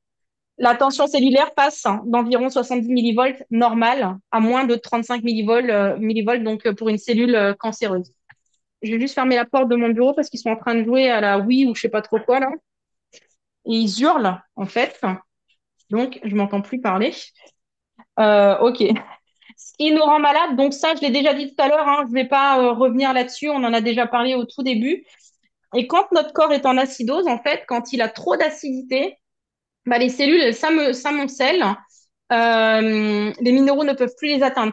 la tension cellulaire passe d'environ 70 millivolts normal à moins de 35 millivolts donc pour une cellule cancéreuse. Je vais juste fermer la porte de mon bureau parce qu'ils sont en train de jouer à la Wii ou je sais pas trop quoi là. Et ils hurlent en fait. Donc je m'entends plus parler. Ok. Ce qui nous rend malade, donc ça je l'ai déjà dit tout à l'heure, hein, je vais pas revenir là-dessus, on en a déjà parlé au tout début. Et quand notre corps est en acidose, en fait, quand il a trop d'acidité, bah, les cellules elles s'amoncellent, les minéraux ne peuvent plus les atteindre.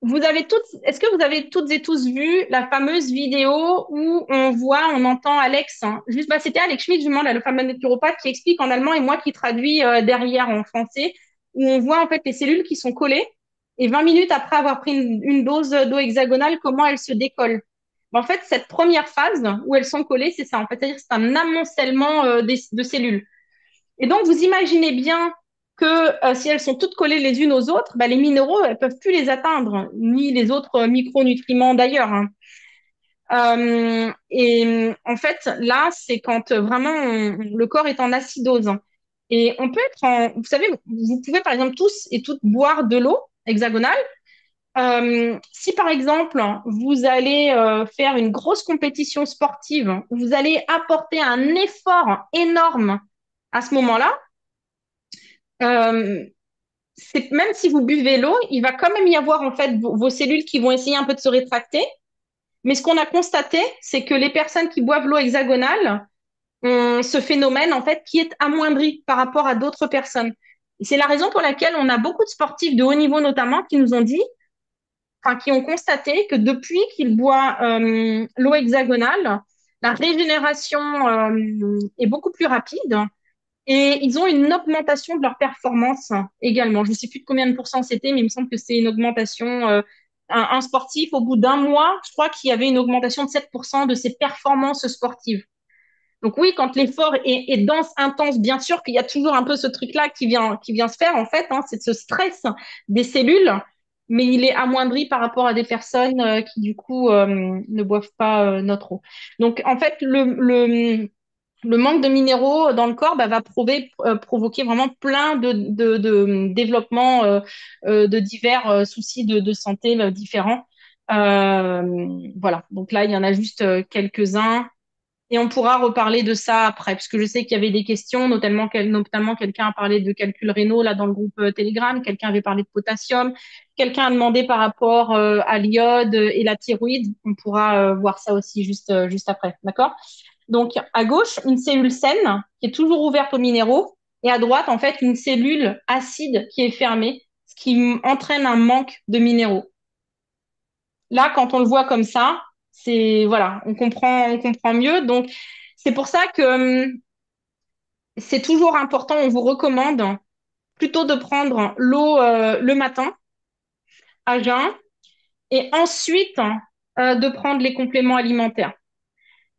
Est-ce que vous avez toutes et tous vu la fameuse vidéo où on entend Alex, hein, juste, bah, c'était Alex Schmidt, justement, là, le fameux naturopathe qui explique en allemand et moi qui traduis derrière en français, où on voit en fait les cellules qui sont collées et 20 minutes après avoir pris une dose d'eau hexagonale, comment elles se décollent. En fait, cette première phase où elles sont collées, c'est ça. En fait, c'est-à-dire que c'est un amoncellement de cellules. Et donc, vous imaginez bien que si elles sont toutes collées les unes aux autres, bah, les minéraux, elles peuvent plus les atteindre, ni les autres micronutriments d'ailleurs, hein. Et en fait, là, c'est quand vraiment le corps est en acidose, hein. Et on peut être en, vous savez, vous pouvez par exemple tous et toutes boire de l'eau hexagonale. Si par exemple vous allez faire une grosse compétition sportive, vous allez apporter un effort énorme à ce moment-là. Euh, même si vous buvez l'eau, il va quand même y avoir en fait vos cellules qui vont essayer un peu de se rétracter. Mais ce qu'on a constaté, c'est que les personnes qui boivent l'eau hexagonale ont ce phénomène en fait qui est amoindri par rapport à d'autres personnes. Et c'est la raison pour laquelle on a beaucoup de sportifs de haut niveau notamment qui nous ont dit, enfin, qui ont constaté que depuis qu'ils boivent l'eau hexagonale, la régénération est beaucoup plus rapide et ils ont une augmentation de leur performance également. Je ne sais plus de combien de pourcents c'était, mais il me semble que c'est une augmentation. Un sportif, au bout d'un mois, je crois qu'il y avait une augmentation de 7% de ses performances sportives. Donc oui, quand l'effort est dense, intense, bien sûr qu'il y a toujours un peu ce truc-là qui vient se faire, en fait, hein, c'est ce stress des cellules, mais il est amoindri par rapport à des personnes qui, du coup, ne boivent pas notre eau. Donc, en fait, le manque de minéraux dans le corps bah, va provoquer vraiment plein de développements de divers soucis de santé différents. Voilà, donc là, il y en a juste quelques-uns. Et on pourra reparler de ça après, parce que je sais qu'il y avait des questions, notamment quelqu'un a parlé de calcul rénaux là dans le groupe Telegram, quelqu'un avait parlé de potassium, quelqu'un a demandé par rapport à l'iode et la thyroïde. On pourra voir ça aussi juste après, d'accord? Donc à gauche, une cellule saine qui est toujours ouverte aux minéraux, et à droite, en fait, une cellule acide qui est fermée, ce qui entraîne un manque de minéraux. Là, quand on le voit comme ça, c'est voilà, on comprend mieux. Donc, c'est pour ça que c'est toujours important. On vous recommande plutôt de prendre l'eau le matin à jeun et ensuite de prendre les compléments alimentaires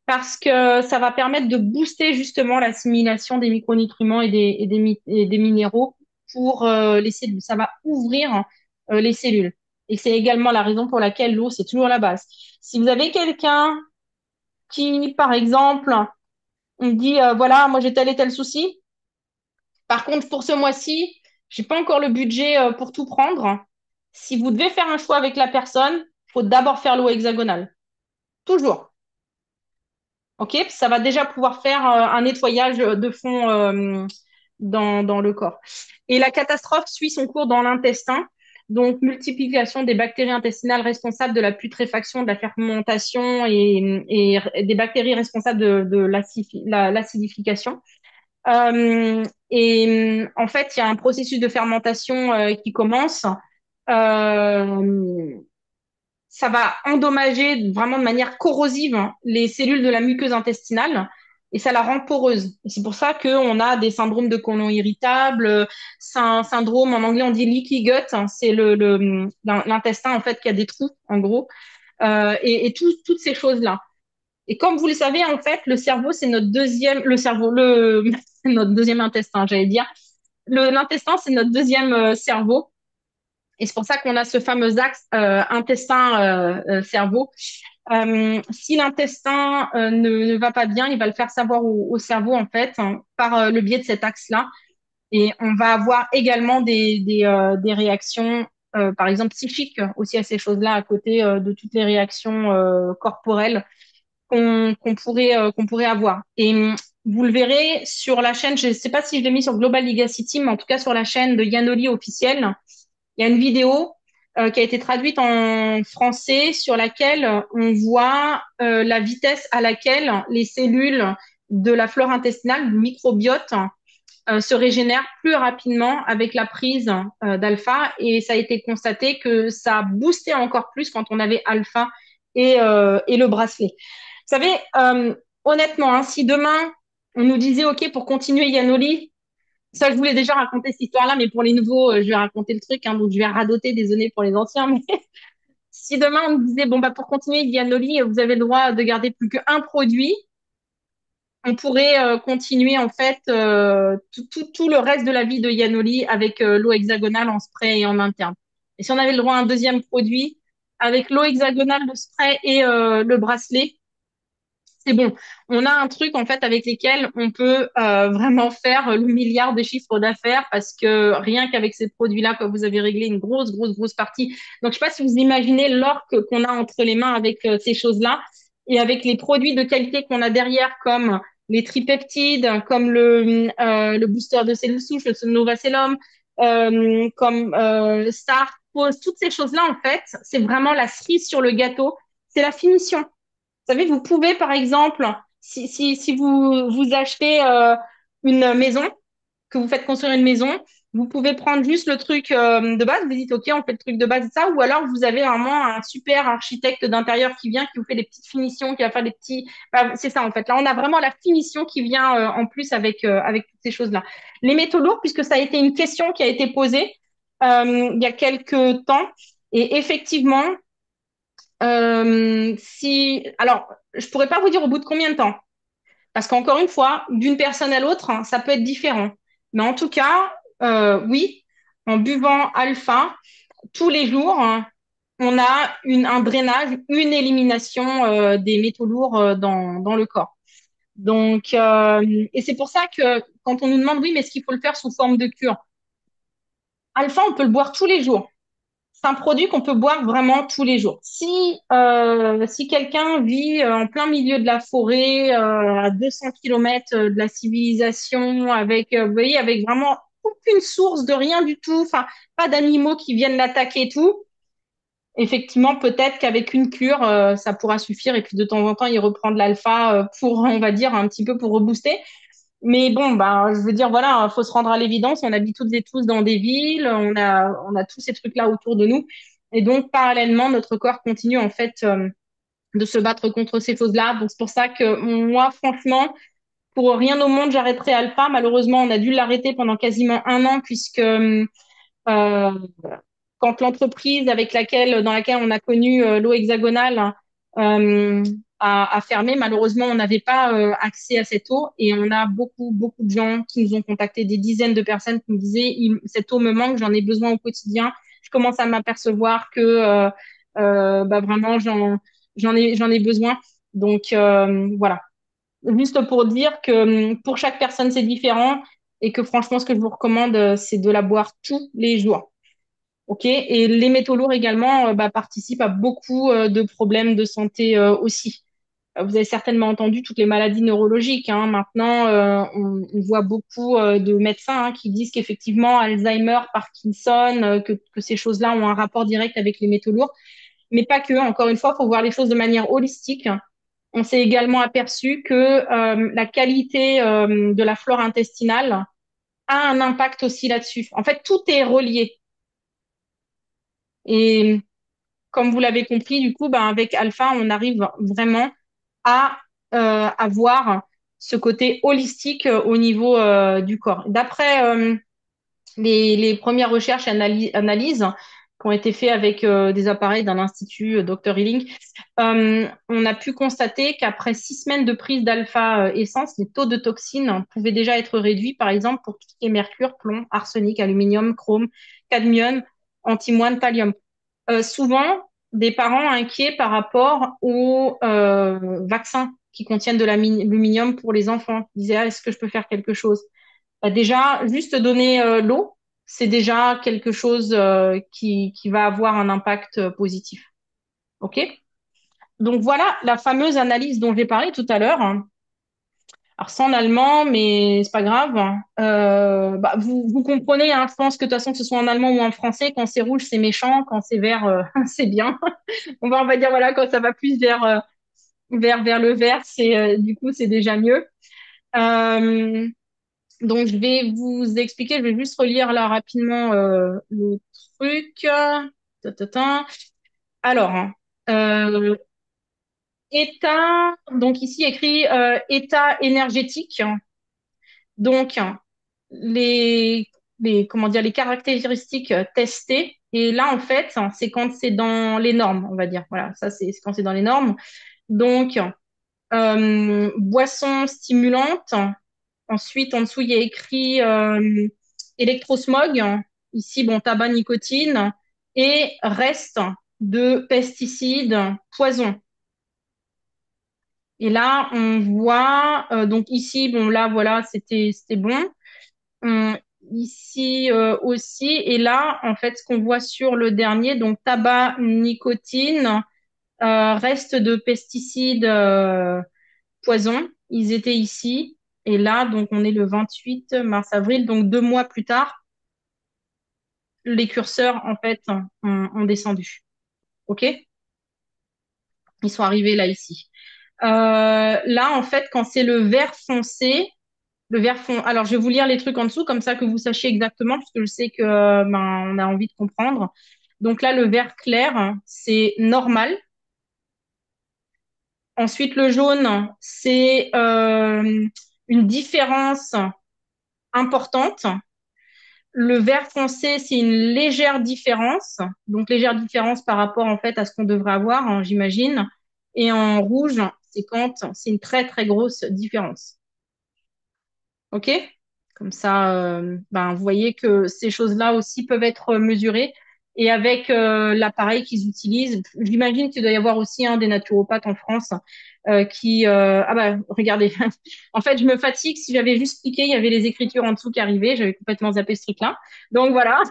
parce que ça va permettre de booster justement l'assimilation des micronutriments et des minéraux pour les cellules. Ça va ouvrir les cellules. Et c'est également la raison pour laquelle l'eau, c'est toujours la base. Si vous avez quelqu'un qui, par exemple, on me dit, voilà, moi j'ai tel et tel souci. Par contre, pour ce mois-ci, j'ai pas encore le budget pour tout prendre. Si vous devez faire un choix avec la personne, il faut d'abord faire l'eau hexagonale. Toujours. OK? Ça va déjà pouvoir faire un nettoyage de fond dans le corps. Et la catastrophe suit son cours dans l'intestin. Donc, multiplication des bactéries intestinales responsables de la putréfaction, de la fermentation et des bactéries responsables de l'acidification. En fait, il y a un processus de fermentation qui commence. Euh, Ça va endommager vraiment de manière corrosive hein, les cellules de la muqueuse intestinale et ça la rend poreuse. Et c'est pour ça qu'on a des syndromes de côlon irritable, syndrome, en anglais on dit leaky gut, hein, c'est l'intestin en fait qui a des trous en gros, et toutes ces choses-là. Et comme vous le savez, en fait, le cerveau, c'est notre deuxième, le cerveau, notre deuxième intestin, j'allais dire. L'intestin, c'est notre deuxième cerveau. Et c'est pour ça qu'on a ce fameux axe intestin-cerveau. Si l'intestin ne va pas bien, il va le faire savoir au cerveau, en fait, hein, par le biais de cet axe-là. Et on va avoir également des réactions, par exemple, psychiques aussi à ces choses-là, à côté de toutes les réactions corporelles qu'on pourrait avoir. Et vous le verrez sur la chaîne, je ne sais pas si je l'ai mis sur Global Legacy Team, mais en tout cas sur la chaîne de Yanoli officielle, il y a une vidéo qui a été traduite en français sur laquelle on voit la vitesse à laquelle les cellules de la flore intestinale, du microbiote, se régénèrent plus rapidement avec la prise d'alpha. Et ça a été constaté que ça boostait encore plus quand on avait alpha et le bracelet. Vous savez, honnêtement, hein, si demain on nous disait, OK, pour continuer Yanoli, ça je voulais déjà raconter cette histoire-là, mais pour les nouveaux, je vais raconter le truc, hein, donc je vais radoter, désolé pour les anciens, mais si demain on nous disait, bon, bah, pour continuer Yanoli, vous avez le droit de garder plus qu'un produit, on pourrait continuer en fait tout le reste de la vie de Yanoli avec l'eau hexagonale en spray et en interne. Et si on avait le droit à un deuxième produit avec l'eau hexagonale, le spray et le bracelet, c'est bon. On a un truc en fait avec lesquels on peut vraiment faire le milliard de chiffres d'affaires parce que rien qu'avec ces produits-là, que vous avez réglé une grosse, grosse, grosse partie. Donc, je sais pas si vous imaginez l'or qu'on a entre les mains avec ces choses-là et avec les produits de qualité qu'on a derrière comme les tripeptides, comme le booster de cellules souches, le Novacellum, comme Star, Pose, toutes ces choses-là, en fait, c'est vraiment la cerise sur le gâteau. C'est la finition. Vous savez, vous pouvez, par exemple, si vous achetez une maison, que vous faites construire une maison, Vous pouvez prendre juste le truc de base, vous dites OK, on fait le truc de base et ça, ou alors vous avez vraiment un super architecte d'intérieur qui vient, qui vous fait des petites finitions, qui va faire des petits. Bah, c'est ça en fait. Là, on a vraiment la finition qui vient en plus avec toutes ces choses-là. Les métaux lourds, puisque ça a été une question qui a été posée il y a quelques temps, et effectivement, si, alors, je pourrais pas vous dire au bout de combien de temps. Parce qu'encore une fois, d'une personne à l'autre, hein, ça peut être différent. Mais en tout cas, oui, en buvant alpha tous les jours, hein, on a un drainage, une élimination des métaux lourds dans le corps. Donc, et c'est pour ça que quand on nous demande, oui, mais est-ce qu'il faut le faire sous forme de cure? Alpha, on peut le boire tous les jours. C'est un produit qu'on peut boire vraiment tous les jours. Si quelqu'un vit en plein milieu de la forêt, à 200 kilomètres de la civilisation, avec, vous voyez, avec vraiment aucune source de rien du tout, enfin, pas d'animaux qui viennent l'attaquer et tout, effectivement, peut-être qu'avec une cure, ça pourra suffire. Et puis de temps en temps, il reprend de l'alpha pour, on va dire, un petit peu pour rebooster. Mais bon, bah, je veux dire, voilà, faut se rendre à l'évidence. On habite toutes et tous dans des villes, on a tous ces trucs-là autour de nous. Et donc, parallèlement, notre corps continue, en fait, de se battre contre ces choses-là. Donc, c'est pour ça que moi, franchement, pour rien au monde, j'arrêterai Alpha. Malheureusement, on a dû l'arrêter pendant quasiment un an puisque, quand l'entreprise dans laquelle on a connu l'eau hexagonale euh, a fermé, malheureusement, on n'avait pas accès à cette eau et on a beaucoup, beaucoup de gens qui nous ont contactés, des dizaines de personnes qui me disaient, cette eau me manque, j'en ai besoin au quotidien. Je commence à m'apercevoir que bah, vraiment, j'en ai besoin. Donc, voilà. Juste pour dire que pour chaque personne, c'est différent et que franchement, ce que je vous recommande, c'est de la boire tous les jours. OK? Et les métaux lourds également bah, participent à beaucoup de problèmes de santé aussi. Vous avez certainement entendu toutes les maladies neurologiques. Hein. Maintenant, on voit beaucoup de médecins qui disent qu'effectivement, Alzheimer, Parkinson, que ces choses-là ont un rapport direct avec les métaux lourds. Mais pas que. Encore une fois, il faut voir les choses de manière holistique. On s'est également aperçu que la qualité de la flore intestinale a un impact aussi là-dessus. En fait, tout est relié. Et comme vous l'avez compris, du coup, ben, avec Alpha, on arrive vraiment à avoir ce côté holistique au niveau du corps. D'après les premières recherches et analyses qui ont été faites avec des appareils d'un institut Dr. Healing, on a pu constater qu'après 6 semaines de prise d'alpha essence, les taux de toxines pouvaient déjà être réduits, par exemple, pour tout ce qui est mercure, plomb, arsenic, aluminium, chrome, cadmium, antimoine, thallium. Souvent, des parents inquiets par rapport aux vaccins qui contiennent de l'aluminium pour les enfants. Ils disaient, ah, est-ce que je peux faire quelque chose? Bah, déjà, juste donner l'eau, c'est déjà quelque chose qui va avoir un impact positif. OK? Donc voilà la fameuse analyse dont j'ai parlé tout à l'heure. Alors, c'est en allemand, mais c'est pas grave. Bah, vous comprenez, hein, je pense que de toute façon, que ce soit en allemand ou en français, quand c'est rouge, c'est méchant, quand c'est vert, c'est bien. On va dire, voilà, quand ça va plus vers le vert, du coup, c'est déjà mieux. Euh, donc, je vais vous expliquer, je vais juste relire là rapidement le truc. Ta, ta, ta. Alors, hein, euh, état, donc ici écrit état énergétique. Donc, les, comment dire, les caractéristiques testées. Et là, en fait, c'est quand c'est dans les normes, on va dire. Voilà, ça, c'est quand c'est dans les normes. Donc, boisson stimulante. Ensuite, en dessous, il y a écrit électrosmog. Ici, bon, tabac, nicotine. Et reste de pesticides, poison. Et là, on voit, donc ici, bon, là, voilà, c'était bon. Hum, Ici aussi. Et là, en fait, ce qu'on voit sur le dernier, donc tabac, nicotine, reste de pesticides, poison, ils étaient ici. Et là, donc, on est le 28 mars-avril, donc 2 mois plus tard, les curseurs, en fait, ont descendu. OK? Ils sont arrivés là, ici. Là, en fait, quand c'est le vert foncé, Le vert fond. Alors, je vais vous lire les trucs en dessous, comme ça que vous sachiez exactement, parce que je sais que ben, on a envie de comprendre. Donc là, le vert clair, c'est normal. Ensuite, le jaune, c'est une différence importante. Le vert foncé, c'est une légère différence. Donc, légère différence par rapport, en fait, à ce qu'on devrait avoir, hein, j'imagine. Et en rouge, c'est quand c'est une très, très grosse différence. OK? Comme ça, ben, vous voyez que ces choses-là aussi peuvent être mesurées. Et avec l'appareil qu'ils utilisent, j'imagine qu'il doit y avoir aussi des naturopathes en France qui... Ah bah, regardez. En fait, je me fatigue. Si j'avais juste cliqué, il y avait les écritures en dessous qui arrivaient. J'avais complètement zappé ce truc-là. Donc voilà,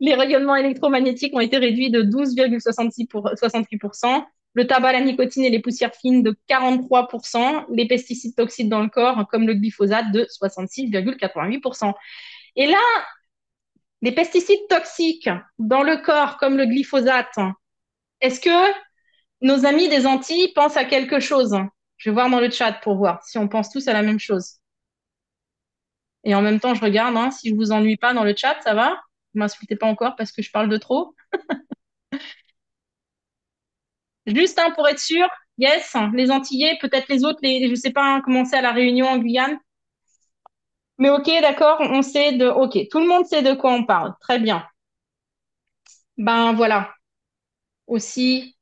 les rayonnements électromagnétiques ont été réduits de 12,68%. Le tabac, la nicotine et les poussières fines de 43%, les pesticides toxiques dans le corps, comme le glyphosate, de 66,88%. Et là, les pesticides toxiques dans le corps, comme le glyphosate, est-ce que nos amis des Antilles pensent à quelque chose? Je vais voir dans le chat pour voir si on pense tous à la même chose. Et en même temps, je regarde, hein, si je vous ennuie pas dans le chat, ça va? Ne m'insultez pas encore parce que je parle de trop. Juste pour être sûr, yes, les Antillais, peut-être les autres, je sais pas, comment c'est à la Réunion en Guyane. Mais ok, d'accord, on sait de, ok, tout le monde sait de quoi on parle. Très bien. Ben voilà, aussi,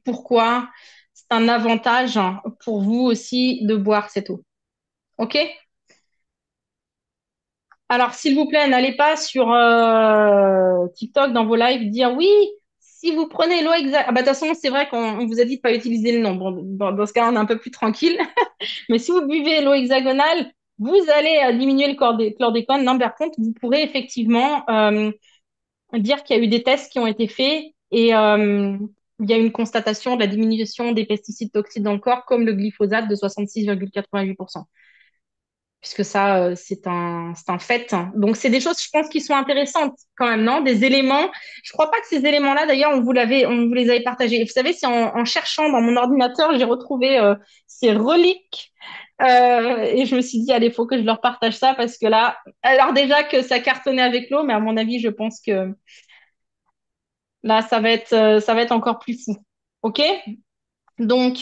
pourquoi c'est un avantage pour vous aussi de boire cette eau. Ok? Alors, s'il vous plaît, n'allez pas sur TikTok dans vos lives dire oui, si vous prenez l'eau exacte. Ah bah, de toute façon, c'est vrai qu'on vous a dit de pas utiliser le nom. Bon, dans ce cas, on est un peu plus tranquille. Mais si vous buvez l'eau hexagonale, vous allez diminuer le chlordécone. Non, par contre, vous pourrez effectivement dire qu'il y a eu des tests qui ont été faits et il y a une constatation de la diminution des pesticides toxiques dans le corps, comme le glyphosate de 66,88%. Puisque ça, c'est un fait. Donc, c'est des choses, je pense, qui sont intéressantes quand même, non? Des éléments. Je crois pas que ces éléments-là, d'ailleurs, on vous les avait partagés. Vous savez, c'est en cherchant dans mon ordinateur, j'ai retrouvé ces reliques. Et je me suis dit, allez, il faut que je leur partage ça parce que là, alors déjà que ça cartonnait avec l'eau, mais à mon avis, je pense que là, ça va être encore plus fou. OK? Donc,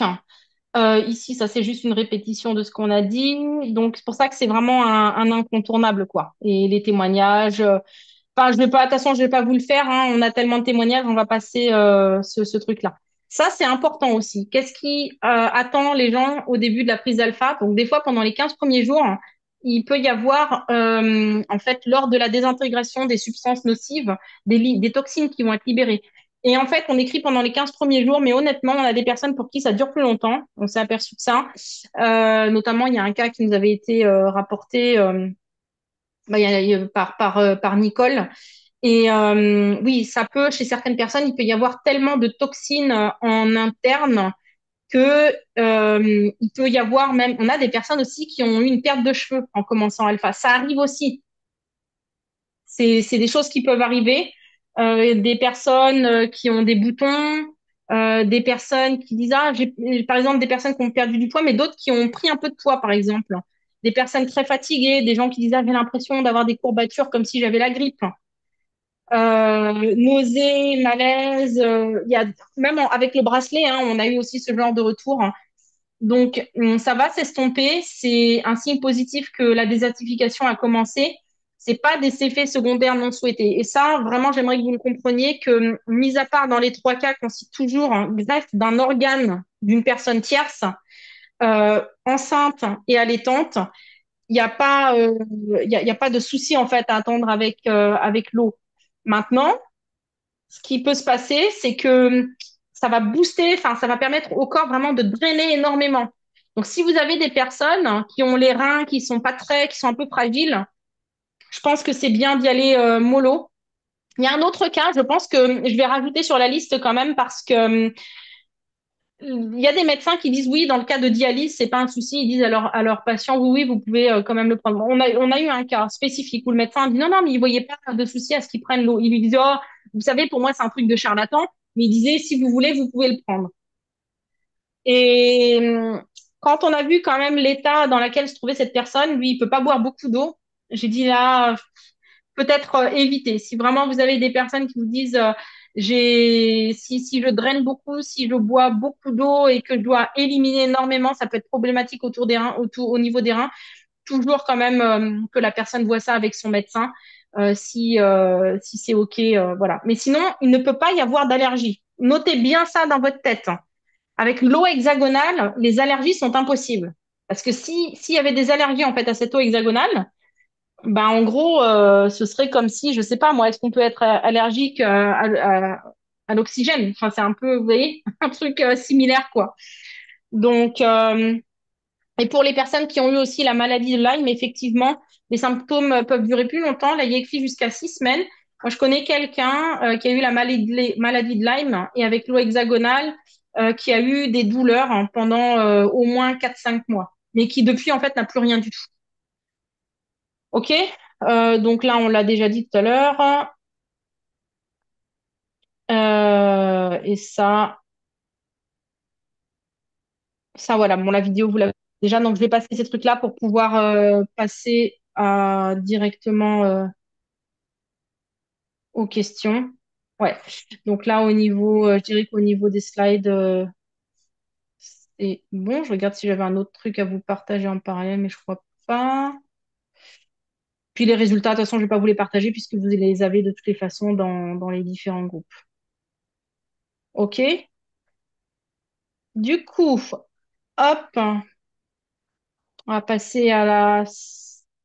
ici, ça c'est juste une répétition de ce qu'on a dit. Donc c'est pour ça que c'est vraiment un incontournable, quoi. Et les témoignages. Enfin, je vais pas. De toute façon, je vais pas vous le faire. Hein. On a tellement de témoignages, on va passer ce truc-là. Ça, c'est important aussi. Qu'est-ce qui attend les gens au début de la prise d'alpha? Donc des fois, pendant les 15 premiers jours, il peut y avoir, en fait, lors de la désintégration des substances nocives, des toxines qui vont être libérées. Et en fait, on écrit pendant les 15 premiers jours, mais honnêtement, on a des personnes pour qui ça dure plus longtemps. On s'est aperçu de ça. Notamment, il y a un cas qui nous avait été rapporté bah, par Nicole. Et oui, ça peut, chez certaines personnes, il peut y avoir tellement de toxines en interne que il peut y avoir même, on a des personnes aussi qui ont eu une perte de cheveux en commençant alpha. Ça arrive aussi. C'est des choses qui peuvent arriver. Des personnes qui ont des boutons, des personnes qui disent, ah, par exemple, des personnes qui ont perdu du poids, mais d'autres qui ont pris un peu de poids, par exemple. Des personnes très fatiguées, des gens qui disent, ah, j'ai l'impression d'avoir des courbatures comme si j'avais la grippe. Nausées, malaise, il y a même avec le bracelet, hein, on a eu aussi ce genre de retour. Donc, ça va s'estomper. C'est un signe positif que la désertification a commencé. C'est pas des effets secondaires non souhaités. Et ça, vraiment, j'aimerais que vous le compreniez que, mis à part dans les trois cas qu'on cite toujours, greffe d'un organe d'une personne tierce, enceinte et allaitante, il n'y a pas, il y a pas de souci en fait à attendre avec l'eau. Maintenant, ce qui peut se passer, c'est que ça va booster, enfin, ça va permettre au corps vraiment de drainer énormément. Donc, si vous avez des personnes qui ont les reins qui sont pas très, qui sont un peu fragiles, je pense que c'est bien d'y aller mollo. Il y a un autre cas, je pense que je vais rajouter sur la liste quand même parce que il y a des médecins qui disent oui, dans le cas de dialyse, c'est pas un souci. Ils disent à leurs patients, oui, oui, vous pouvez quand même le prendre. On a eu un cas spécifique où le médecin a dit non, non, mais il voyait pas de souci à ce qu'ils prennent l'eau. Il lui disait, oh, vous savez, pour moi, c'est un truc de charlatan. Mais il disait, si vous voulez, vous pouvez le prendre. Et quand on a vu quand même l'état dans lequel se trouvait cette personne, lui, il peut pas boire beaucoup d'eau. J'ai dit là, peut-être éviter. Si vraiment vous avez des personnes qui vous disent, si je draine beaucoup, si je bois beaucoup d'eau et que je dois éliminer énormément, ça peut être problématique autour des reins, au niveau des reins. Toujours quand même que la personne voit ça avec son médecin, si c'est OK, voilà. Mais sinon, il ne peut pas y avoir d'allergie. Notez bien ça dans votre tête, hein. Avec l'eau hexagonale, les allergies sont impossibles. Parce que s'il y avait des allergies en fait à cette eau hexagonale, ben en gros, ce serait comme si, je sais pas moi, est-ce qu'on peut être allergique à l'oxygène? Enfin, c'est un peu, vous voyez, un truc similaire quoi. Donc, et pour les personnes qui ont eu aussi la maladie de Lyme, effectivement, les symptômes peuvent durer plus longtemps. Là, il y a écrit jusqu'à 6 semaines. Moi, je connais quelqu'un qui a eu la maladie de Lyme et avec l'eau hexagonale, qui a eu des douleurs hein, pendant au moins 4, 5 mois, mais qui depuis, en fait, n'a plus rien du tout. OK? Donc là, on l'a déjà dit tout à l'heure. Et voilà, bon, la vidéo, vous l'avez déjà. Donc, je vais passer ces trucs-là pour pouvoir passer directement aux questions. Ouais. Donc là, je dirais qu'au niveau des slides, c'est bon. Je regarde si j'avais un autre truc à vous partager en parallèle, mais je crois pas. Puis les résultats, de toute façon, je vais pas vous les partager puisque vous les avez de toutes les façons dans les différents groupes. OK? Du coup, hop, on va passer à la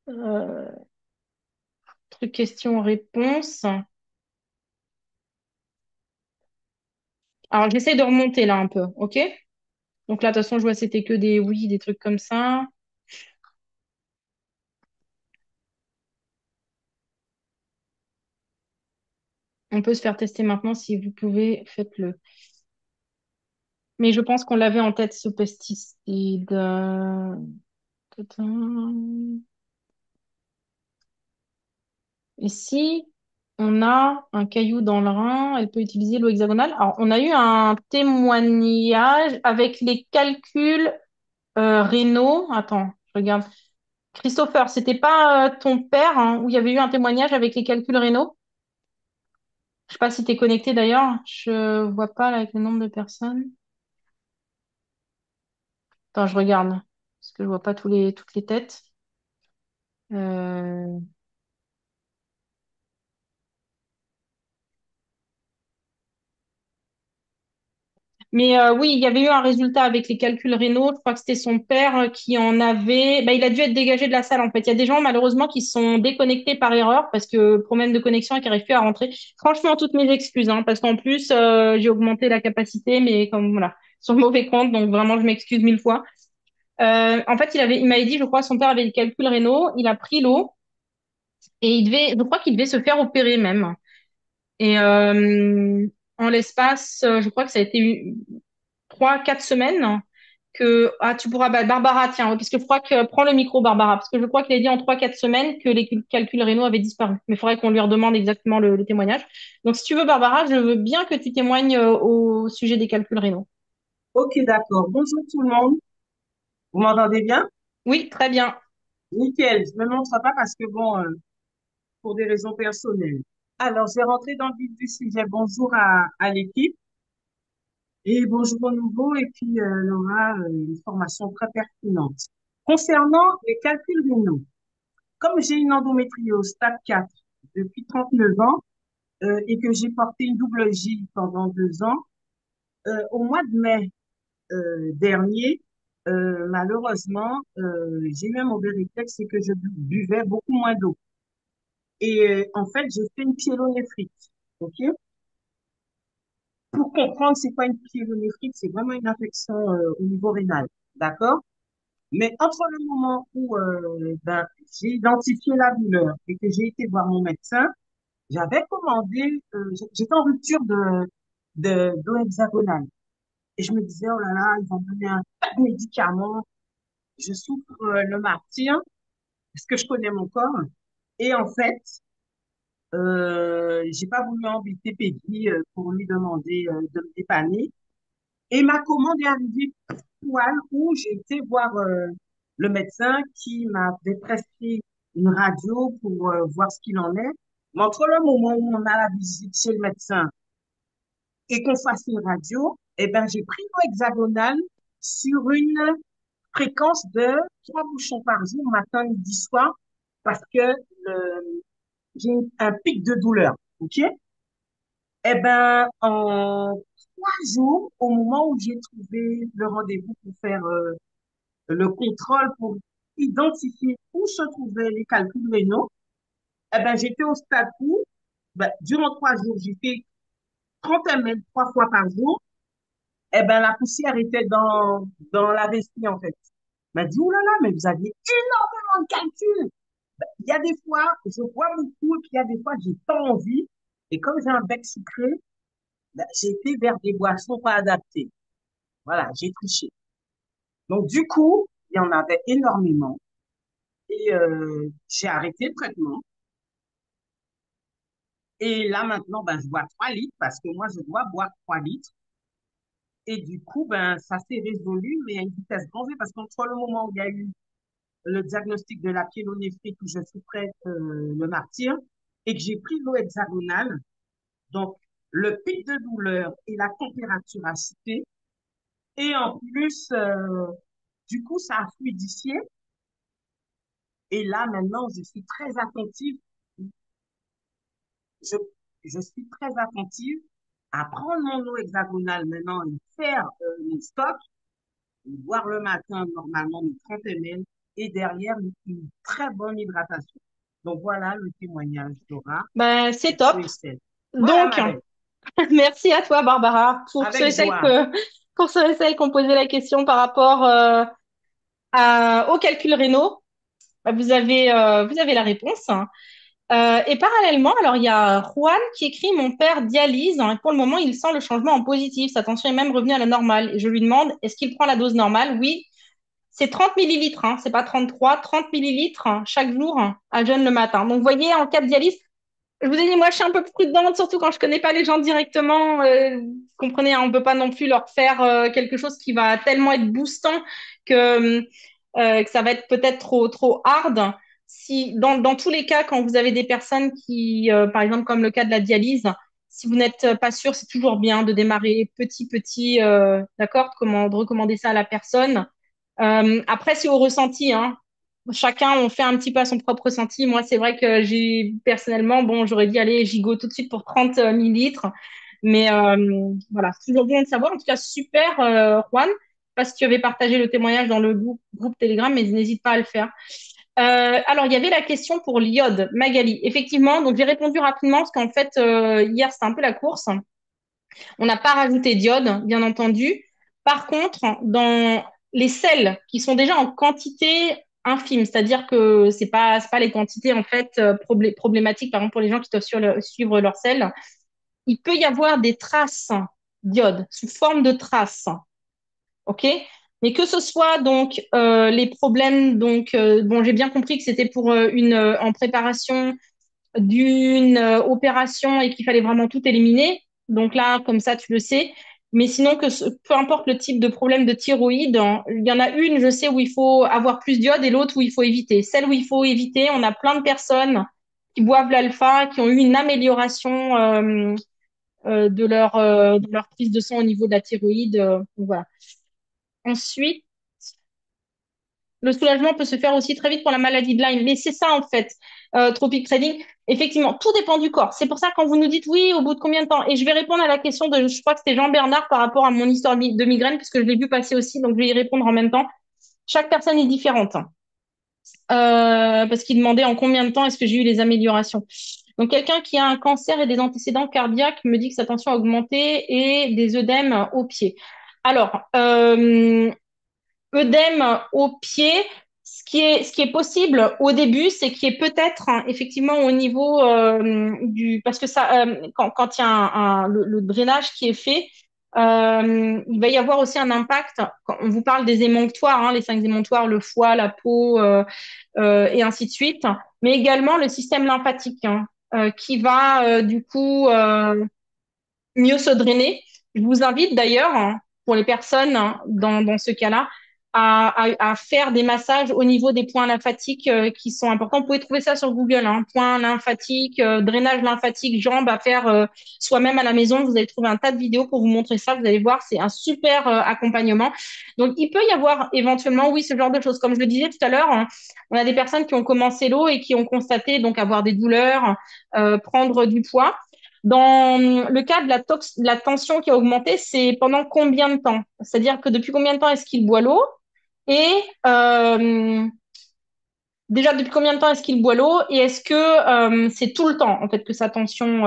euh, truc question-réponse. Alors, j'essaie de remonter là un peu, OK? Donc là, de toute façon, je vois que c'était que des oui, des trucs comme ça. On peut se faire tester maintenant si vous pouvez, faites-le. Mais je pense qu'on l'avait en tête, ce pesticide. Tadam. Et si on a un caillou dans le rein, elle peut utiliser l'eau hexagonale. Alors, on a eu un témoignage avec les calculs rénaux. Attends, je regarde. Christopher, c'était pas ton père hein, où il y avait eu un témoignage avec les calculs rénaux? Je sais pas si tu es connecté d'ailleurs. Je vois pas là, avec le nombre de personnes. Attends, je regarde. Parce que je vois pas toutes les têtes. Euh, Mais oui, il y avait eu un résultat avec les calculs rénaux. Je crois que c'était son père qui en avait. Bah, il a dû être dégagé de la salle en fait. Il y a des gens malheureusement qui se sont déconnectés par erreur parce que problème de connexion et qui n'arrivent plus à rentrer. Franchement, toutes mes excuses, hein, parce qu'en plus j'ai augmenté la capacité, mais comme voilà, sur le mauvais compte, donc vraiment je m'excuse 1000 fois. En fait, il m'avait dit, je crois, son père avait des calculs rénaux. Il a pris l'eau et je crois qu'il devait se faire opérer même. Et en l'espace, je crois que ça a été 3, 4 semaines tu pourras Barbara tiens parce que je crois que prends le micro Barbara parce que je crois qu'il a dit en 3, 4 semaines que les calculs rénaux avaient disparu mais il faudrait qu'on lui redemande exactement le témoignage donc si tu veux Barbara je veux bien que tu témoignes au sujet des calculs rénaux. Ok, d'accord. Bonjour tout le monde. Vous m'entendez bien? Oui, très bien. Nickel. Je ne me montre pas parce que, bon, pour des raisons personnelles. Alors, je vais rentrer dans le vif du sujet. Bonjour à l'équipe et bonjour au nouveau. Et puis, Laura, une formation très pertinente. Concernant les calculs rénaux, comme j'ai une endométriose stade 4 depuis 39 ans et que j'ai porté une double J pendant 2 ans, au mois de mai dernier, malheureusement, j'ai eu un mauvais réflexe, c'est que je buvais beaucoup moins d'eau. Et en fait, j'ai fait une pyélonéphrite. OK? Pour comprendre c'est quoi une pyélonéphrite, c'est vraiment une infection au niveau rénal. D'accord? Mais entre le moment où j'ai identifié la douleur et que j'ai été voir mon médecin, j'avais commandé, j'étais en rupture d'eau hexagonale. Et je me disais, oh là là, ils vont me donner un tas de médicaments. Je souffre le martyr parce que je connais mon corps. Et en fait, j'ai pas voulu embêter Peggy pour lui demander de me dépanner. Et ma commande est arrivée poil où j'ai été voir le médecin qui m'avait prescrit une radio pour voir ce qu'il en est. Mais entre le moment où on a la visite chez le médecin et qu'on fasse une radio, eh ben, j'ai pris l'eau hexagonale sur une fréquence de 3 bouchons par jour, matin, midi, soir, parce que j'ai un pic de douleur. OK? Eh ben, en 3 jours, au moment où j'ai trouvé le rendez-vous pour faire le contrôle pour identifier où se trouvaient les calculs rénaux, eh ben, j'étais au stade où, ben, durant 3 jours, j'ai fait 30 ml 3 fois par jour. Eh ben, la poussière était dans la vessie, en fait. Elle m'a dit, oh là là, mais vous aviez énormément de calculs. Il y a des fois, je bois beaucoup, et puis il y a des fois, j'ai pas envie. Et comme j'ai un bec sucré, ben, j'ai été vers des boissons pas adaptées. Voilà, j'ai triché. Donc, du coup, il y en avait énormément. Et j'ai arrêté le traitement. Et là, maintenant, ben, je bois 3 litres parce que moi, je dois boire 3 litres. Et du coup, ben, ça s'est résolu, mais à une vitesse grand V parce qu'entre le moment où il y a eu le diagnostic de la pyélonéphrite où je souffrais le martyr et que j'ai pris l'eau hexagonale, donc le pic de douleur et la température a chuté. Et en plus, du coup, ça a fluidifié. Et là, maintenant, je suis très attentive. Je, je suis très attentive à prendre mon eau hexagonale maintenant et faire mes stocks, boire le matin normalement mes 30 ml et derrière une très bonne hydratation. Donc voilà le témoignage d'Aura Ben, pour c'est ceux top. et celles. Voilà Donc, ma belle, merci à toi, Barbara, avec joie. pour ceux et celles qui ont posé la question par rapport au calcul rénaux. Ben, vous avez la réponse. Et parallèlement, alors il y a Juan qui écrit: Mon père dialyse, hein, et pour le moment, il sent le changement en positif. Sa tension est même revenue à la normale. Et je lui demande: Est-ce qu'il prend la dose normale? Oui, c'est 30 millilitres, hein, c'est pas 33, 30 millilitres hein, chaque jour hein, à jeûne le matin. Donc, vous voyez, en cas de dialyse, je vous ai dit, moi, je suis un peu prudente, surtout quand je connais pas les gens directement. Vous comprenez, hein, on peut pas non plus leur faire quelque chose qui va tellement être boostant que, que ça va être peut-être trop hard. Si, dans tous les cas, quand vous avez des personnes qui, par exemple, comme le cas de la dialyse, si vous n'êtes pas sûr, c'est toujours bien de démarrer petit, d'accord, de recommander ça à la personne. Après, c'est au ressenti, hein. Chacun, on fait un petit peu à son propre ressenti. Moi, c'est vrai que j'ai personnellement, bon, j'aurais dit, allez, gigot tout de suite pour 30 millilitres. Mais voilà, c'est toujours bien de savoir. En tout cas, super, Juan. Je sais pas si tu avais partagé le témoignage dans le groupe Telegram, mais n'hésite pas à le faire. Alors, il y avait la question pour l'iode, Magali. Effectivement, donc j'ai répondu rapidement parce qu'en fait, hier, c'était un peu la course. On n'a pas rajouté d'iode, bien entendu. Par contre, dans les sels qui sont déjà en quantité infime, c'est-à-dire que c'est pas les quantités en fait problématiques, par exemple pour les gens qui doivent suivre leur sel, il peut y avoir des traces d'iode sous forme de traces, ok? Mais que ce soit donc les problèmes, donc bon, j'ai bien compris que c'était pour une en préparation d'une opération et qu'il fallait vraiment tout éliminer. Donc là, comme ça, tu le sais. Mais sinon, peu importe le type de problème de thyroïde, hein, il y en a une, je sais, où il faut avoir plus d'iode et l'autre où il faut éviter. Celle où il faut éviter, on a plein de personnes qui boivent l'alpha, qui ont eu une amélioration de leur prise de sang au niveau de la thyroïde. Voilà. Ensuite, le soulagement peut se faire aussi très vite pour la maladie de Lyme. Mais c'est ça, en fait, Tropic Trading. Effectivement, tout dépend du corps. C'est pour ça, quand vous nous dites oui, au bout de combien de temps? Et je vais répondre à la question de, je crois que c'était Jean-Bernard par rapport à mon histoire de migraine, puisque je l'ai vu passer aussi, donc je vais y répondre en même temps. Chaque personne est différente. Parce qu'il demandait en combien de temps est-ce que j'ai eu les améliorations. Donc, quelqu'un qui a un cancer et des antécédents cardiaques me dit que sa tension a augmenté et des œdèmes au pied. Alors, œdème au pied, ce qui est possible au début, c'est qu'il y ait peut-être hein, effectivement au niveau parce que ça, quand il y a le drainage qui est fait, il va y avoir aussi un impact. Quand on vous parle des émonctoires, hein, les 5 émonctoires, le foie, la peau et ainsi de suite, mais également le système lymphatique hein, qui va du coup mieux se drainer. Je vous invite d'ailleurs, hein, pour les personnes hein, dans ce cas-là à faire des massages au niveau des points lymphatiques qui sont importants. Vous pouvez trouver ça sur Google, hein, points lymphatiques, drainage lymphatique, jambes à faire soi-même à la maison. Vous allez trouver un tas de vidéos pour vous montrer ça. Vous allez voir, c'est un super accompagnement. Donc, il peut y avoir éventuellement, oui, ce genre de choses. Comme je le disais tout à l'heure, hein, on a des personnes qui ont commencé l'eau et qui ont constaté donc avoir des douleurs, prendre du poids. Dans le cas de de la tension qui a augmenté, c'est pendant combien de temps? C'est-à-dire que depuis combien de temps est-ce qu'il boit l'eau? Et déjà, depuis combien de temps est-ce qu'il boit l'eau? Et est-ce que c'est tout le temps, en fait, que sa tension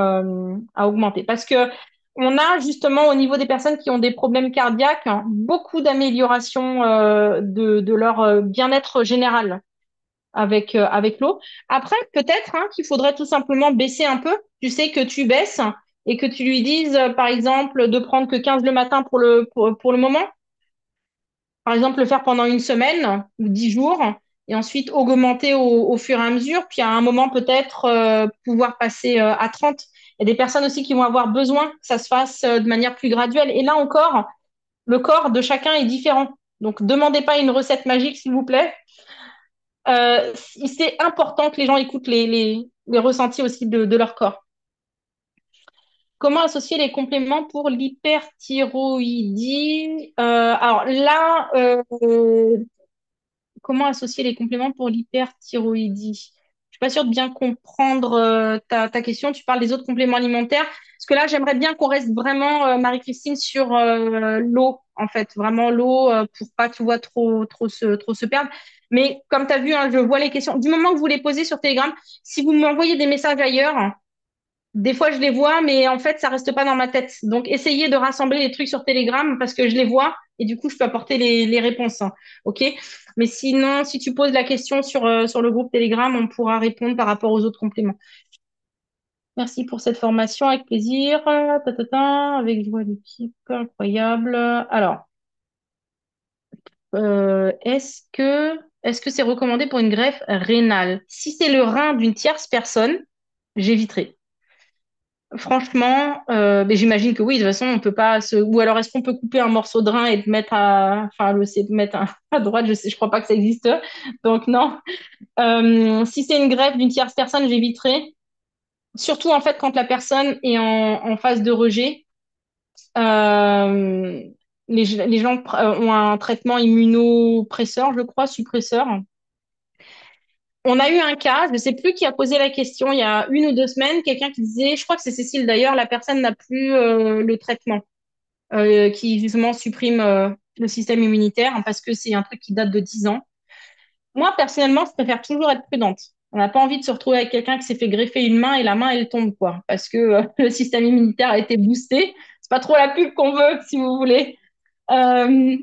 a augmenté? Parce que on a justement, au niveau des personnes qui ont des problèmes cardiaques, hein, beaucoup d'amélioration de leur bien-être général avec l'eau. Après, peut-être hein, qu'il faudrait tout simplement baisser un peu. Tu sais que tu baisses et que tu lui dises, par exemple, de prendre que 15 le matin pour le moment. Par exemple, le faire pendant une semaine ou 10 jours et ensuite augmenter au fur et à mesure. Puis à un moment, peut-être pouvoir passer à 30. Il y a des personnes aussi qui vont avoir besoin que ça se fasse de manière plus graduelle. Et là encore, le corps de chacun est différent. Donc, demandez pas une recette magique, s'il vous plaît. C'est important que les gens écoutent les ressentis aussi de leur corps. Comment associer les compléments pour l'hyperthyroïdie? Alors là, comment associer les compléments pour l'hyperthyroïdie? Je suis pas sûre de bien comprendre ta question. Tu parles des autres compléments alimentaires. Parce que là, j'aimerais bien qu'on reste vraiment, Marie-Christine, sur l'eau, en fait. Vraiment l'eau pour pas, tu vois, trop se perdre. Mais comme tu as vu, hein, je vois les questions. Du moment que vous les posez sur Telegram, si vous m'envoyez des messages ailleurs, des fois, je les vois, mais en fait, ça reste pas dans ma tête. Donc, essayez de rassembler les trucs sur Telegram parce que je les vois et du coup, je peux apporter les réponses. Hein. OK? Mais sinon, si tu poses la question sur le groupe Telegram, on pourra répondre par rapport aux autres compléments. Merci pour cette formation, avec plaisir. Ta, avec joie d'équipe, incroyable. Alors, est-ce que c'est recommandé pour une greffe rénale? Si c'est le rein d'une tierce personne, j'éviterai. Franchement, mais j'imagine que oui, de toute façon, on peut pas se. Ou alors, est-ce qu'on peut couper un morceau de rein et le mettre enfin, le mettre à droite, je crois pas que ça existe. Donc, non. Si c'est une greffe d'une tierce personne, j'éviterai. Surtout, en fait, quand la personne est en phase de rejet. Euh, les gens ont un traitement immunopresseur, je crois, suppresseur. On a eu un cas, je ne sais plus qui a posé la question il y a 1 ou 2 semaines, quelqu'un qui disait, je crois que c'est Cécile d'ailleurs, la personne n'a plus le traitement qui justement supprime le système immunitaire hein, parce que c'est un truc qui date de 10 ans. Moi, personnellement, je préfère toujours être prudente. On n'a pas envie de se retrouver avec quelqu'un qui s'est fait greffer une main et la main, elle tombe, quoi, parce que le système immunitaire a été boosté. C'est pas trop la pub qu'on veut, si vous voulez. Euh,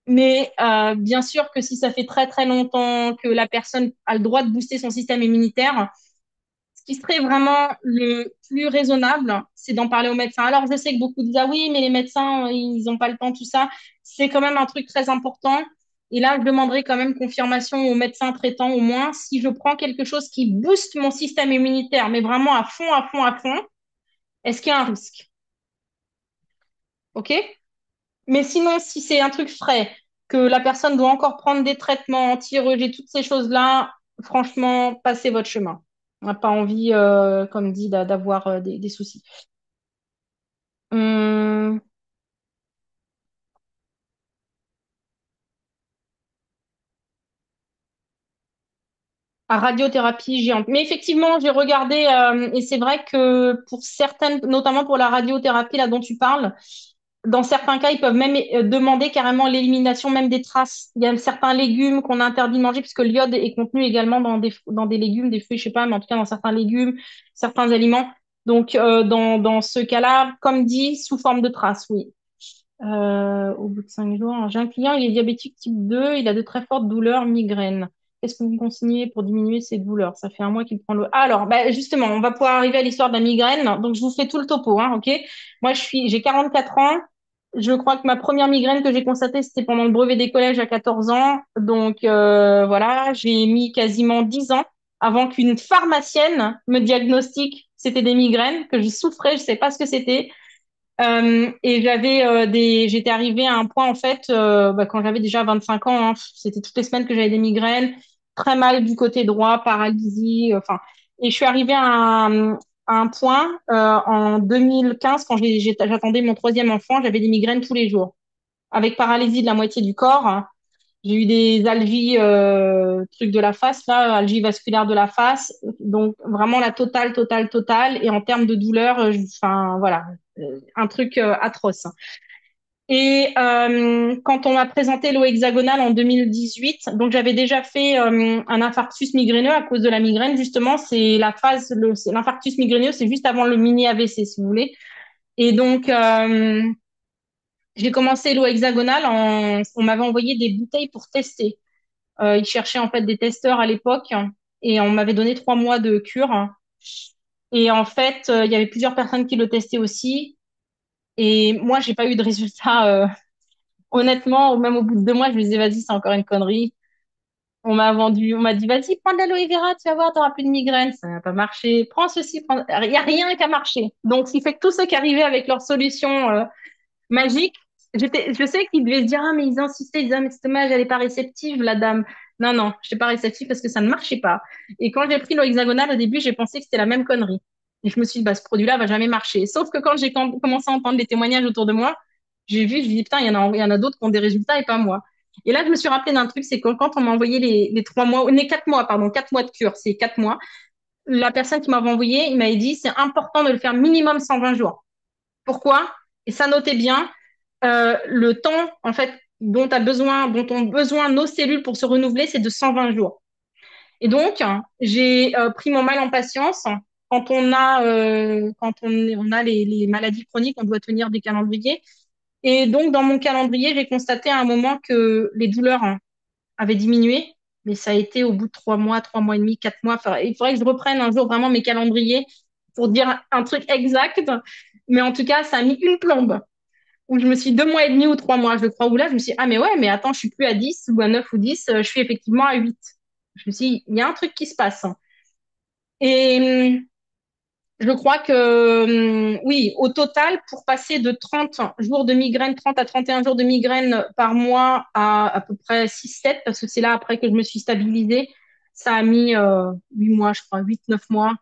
mais bien sûr que si ça fait très très longtemps que la personne a le droit de booster son système immunitaire, ce qui serait vraiment le plus raisonnable, c'est d'en parler aux médecins. Alors je sais que beaucoup disent ah oui, mais les médecins ils n'ont pas le temps tout ça. C'est quand même un truc très important. Et là, je demanderai quand même confirmation au médecin traitant au moins si je prends quelque chose qui booste mon système immunitaire, mais vraiment à fond, à fond, à fond. Est-ce qu'il y a un risque? OK? Mais sinon, si c'est un truc frais, que la personne doit encore prendre des traitements anti-rejet, toutes ces choses-là, franchement, passez votre chemin. On n'a pas envie, comme dit, d'avoir des soucis. Hum, à radiothérapie géante. Mais effectivement, j'ai regardé, et c'est vrai que pour certaines, notamment pour la radiothérapie là dont tu parles, dans certains cas, ils peuvent même demander carrément l'élimination même des traces. Il y a certains légumes qu'on a interdit de manger puisque l'iode est contenu également dans des légumes, des fruits, je sais pas, mais en tout cas dans certains légumes, certains aliments. Donc, dans ce cas-là, comme dit, sous forme de traces, oui. Au bout de 5 jours, j'ai un client, il est diabétique type 2, il a de très fortes douleurs, migraines. Qu'est-ce que vous conseillez pour diminuer ces douleurs? Ça fait un mois qu'il prend le. Ah, alors, bah, justement, on va pouvoir arriver à l'histoire de la migraine. Donc, je vous fais tout le topo, hein, ok? Moi, j'ai 44 ans. Je crois que ma première migraine que j'ai constatée, c'était pendant le brevet des collèges à 14 ans. Donc, voilà, j'ai mis quasiment 10 ans avant qu'une pharmacienne me diagnostique c'était des migraines, que je souffrais, je sais pas ce que c'était. Et j'étais arrivée à un point en fait, quand j'avais déjà 25 ans, hein, c'était toutes les semaines que j'avais des migraines, très mal du côté droit, paralysie, enfin. Et je suis arrivée à un point en 2015 quand j'attendais mon troisième enfant, j'avais des migraines tous les jours, avec paralysie de la moitié du corps, hein. J'ai eu des algies, trucs de la face, là, algie vasculaire de la face. Donc, vraiment la totale, totale, totale. Et en termes de douleur, enfin, voilà, un truc atroce. Et quand on m'a présenté l'eau hexagonale en 2018, donc j'avais déjà fait un infarctus migraineux à cause de la migraine. Justement, c'est la phase, l'infarctus migraineux, c'est juste avant le mini AVC, si vous voulez. Et donc, j'ai commencé l'eau hexagonale. On m'avait envoyé des bouteilles pour tester. Ils cherchaient en fait des testeurs à l'époque et on m'avait donné 3 mois de cure. Et en fait, il y avait plusieurs personnes qui le testaient aussi. Et moi, j'ai pas eu de résultat. Honnêtement, même au bout de 2 mois, je me disais, vas-y, c'est encore une connerie. On m'a dit, vas-y, prends de l'aloe vera, tu vas voir, t'auras plus de migraine. Ça n'a pas marché. Prends ceci, prends. Il y a rien qui a marché. Donc, ce qui fait que tous ceux qui arrivaient avec leur solution magique. Je sais qu'ils devaient se dire, ah, mais ils insistaient, ils disaient, ah, mais c'est dommage, elle est pas réceptive, la dame. Non, non, je n'étais pas réceptive parce que ça ne marchait pas. Et quand j'ai pris l'eau hexagonale, au début, j'ai pensé que c'était la même connerie. Et je me suis dit, bah, ce produit-là va jamais marcher. Sauf que quand commencé à entendre les témoignages autour de moi, j'ai vu, je me dis, putain, il y en a d'autres qui ont des résultats et pas moi. Et là, je me suis rappelé d'un truc, c'est que quand on m'a envoyé les 3 mois, les 4 mois, pardon, 4 mois de cure, c'est 4 mois, la personne qui m'avait envoyé, il m'avait dit, c'est important de le faire minimum 120 jours. Pourquoi? Et ça, notez bien, le temps, en fait, dont ont besoin nos cellules pour se renouveler, c'est de 120 jours. Et donc, j'ai pris mon mal en patience. On a les maladies chroniques, on doit tenir des calendriers. Et donc, dans mon calendrier, j'ai constaté à un moment que les douleurs avaient diminué, mais ça a été au bout de 3 mois, 3 mois et demi, 4 mois. Enfin, il faudrait que je reprenne un jour vraiment mes calendriers pour dire un truc exact. Mais en tout cas, ça a mis une plombe où je me suis 2 mois et demi ou 3 mois, je crois, où là, je me suis dit, ah, mais ouais, mais attends, je suis plus à 10 ou à 9 ou 10, je suis effectivement à 8. Je me suis dit, il y a un truc qui se passe. Et je crois que, oui, au total, pour passer de 30 jours de migraine, 30 à 31 jours de migraine par mois à peu près 6-7, parce que c'est là après que je me suis stabilisée, ça a mis 8 mois, je crois, 8-9 mois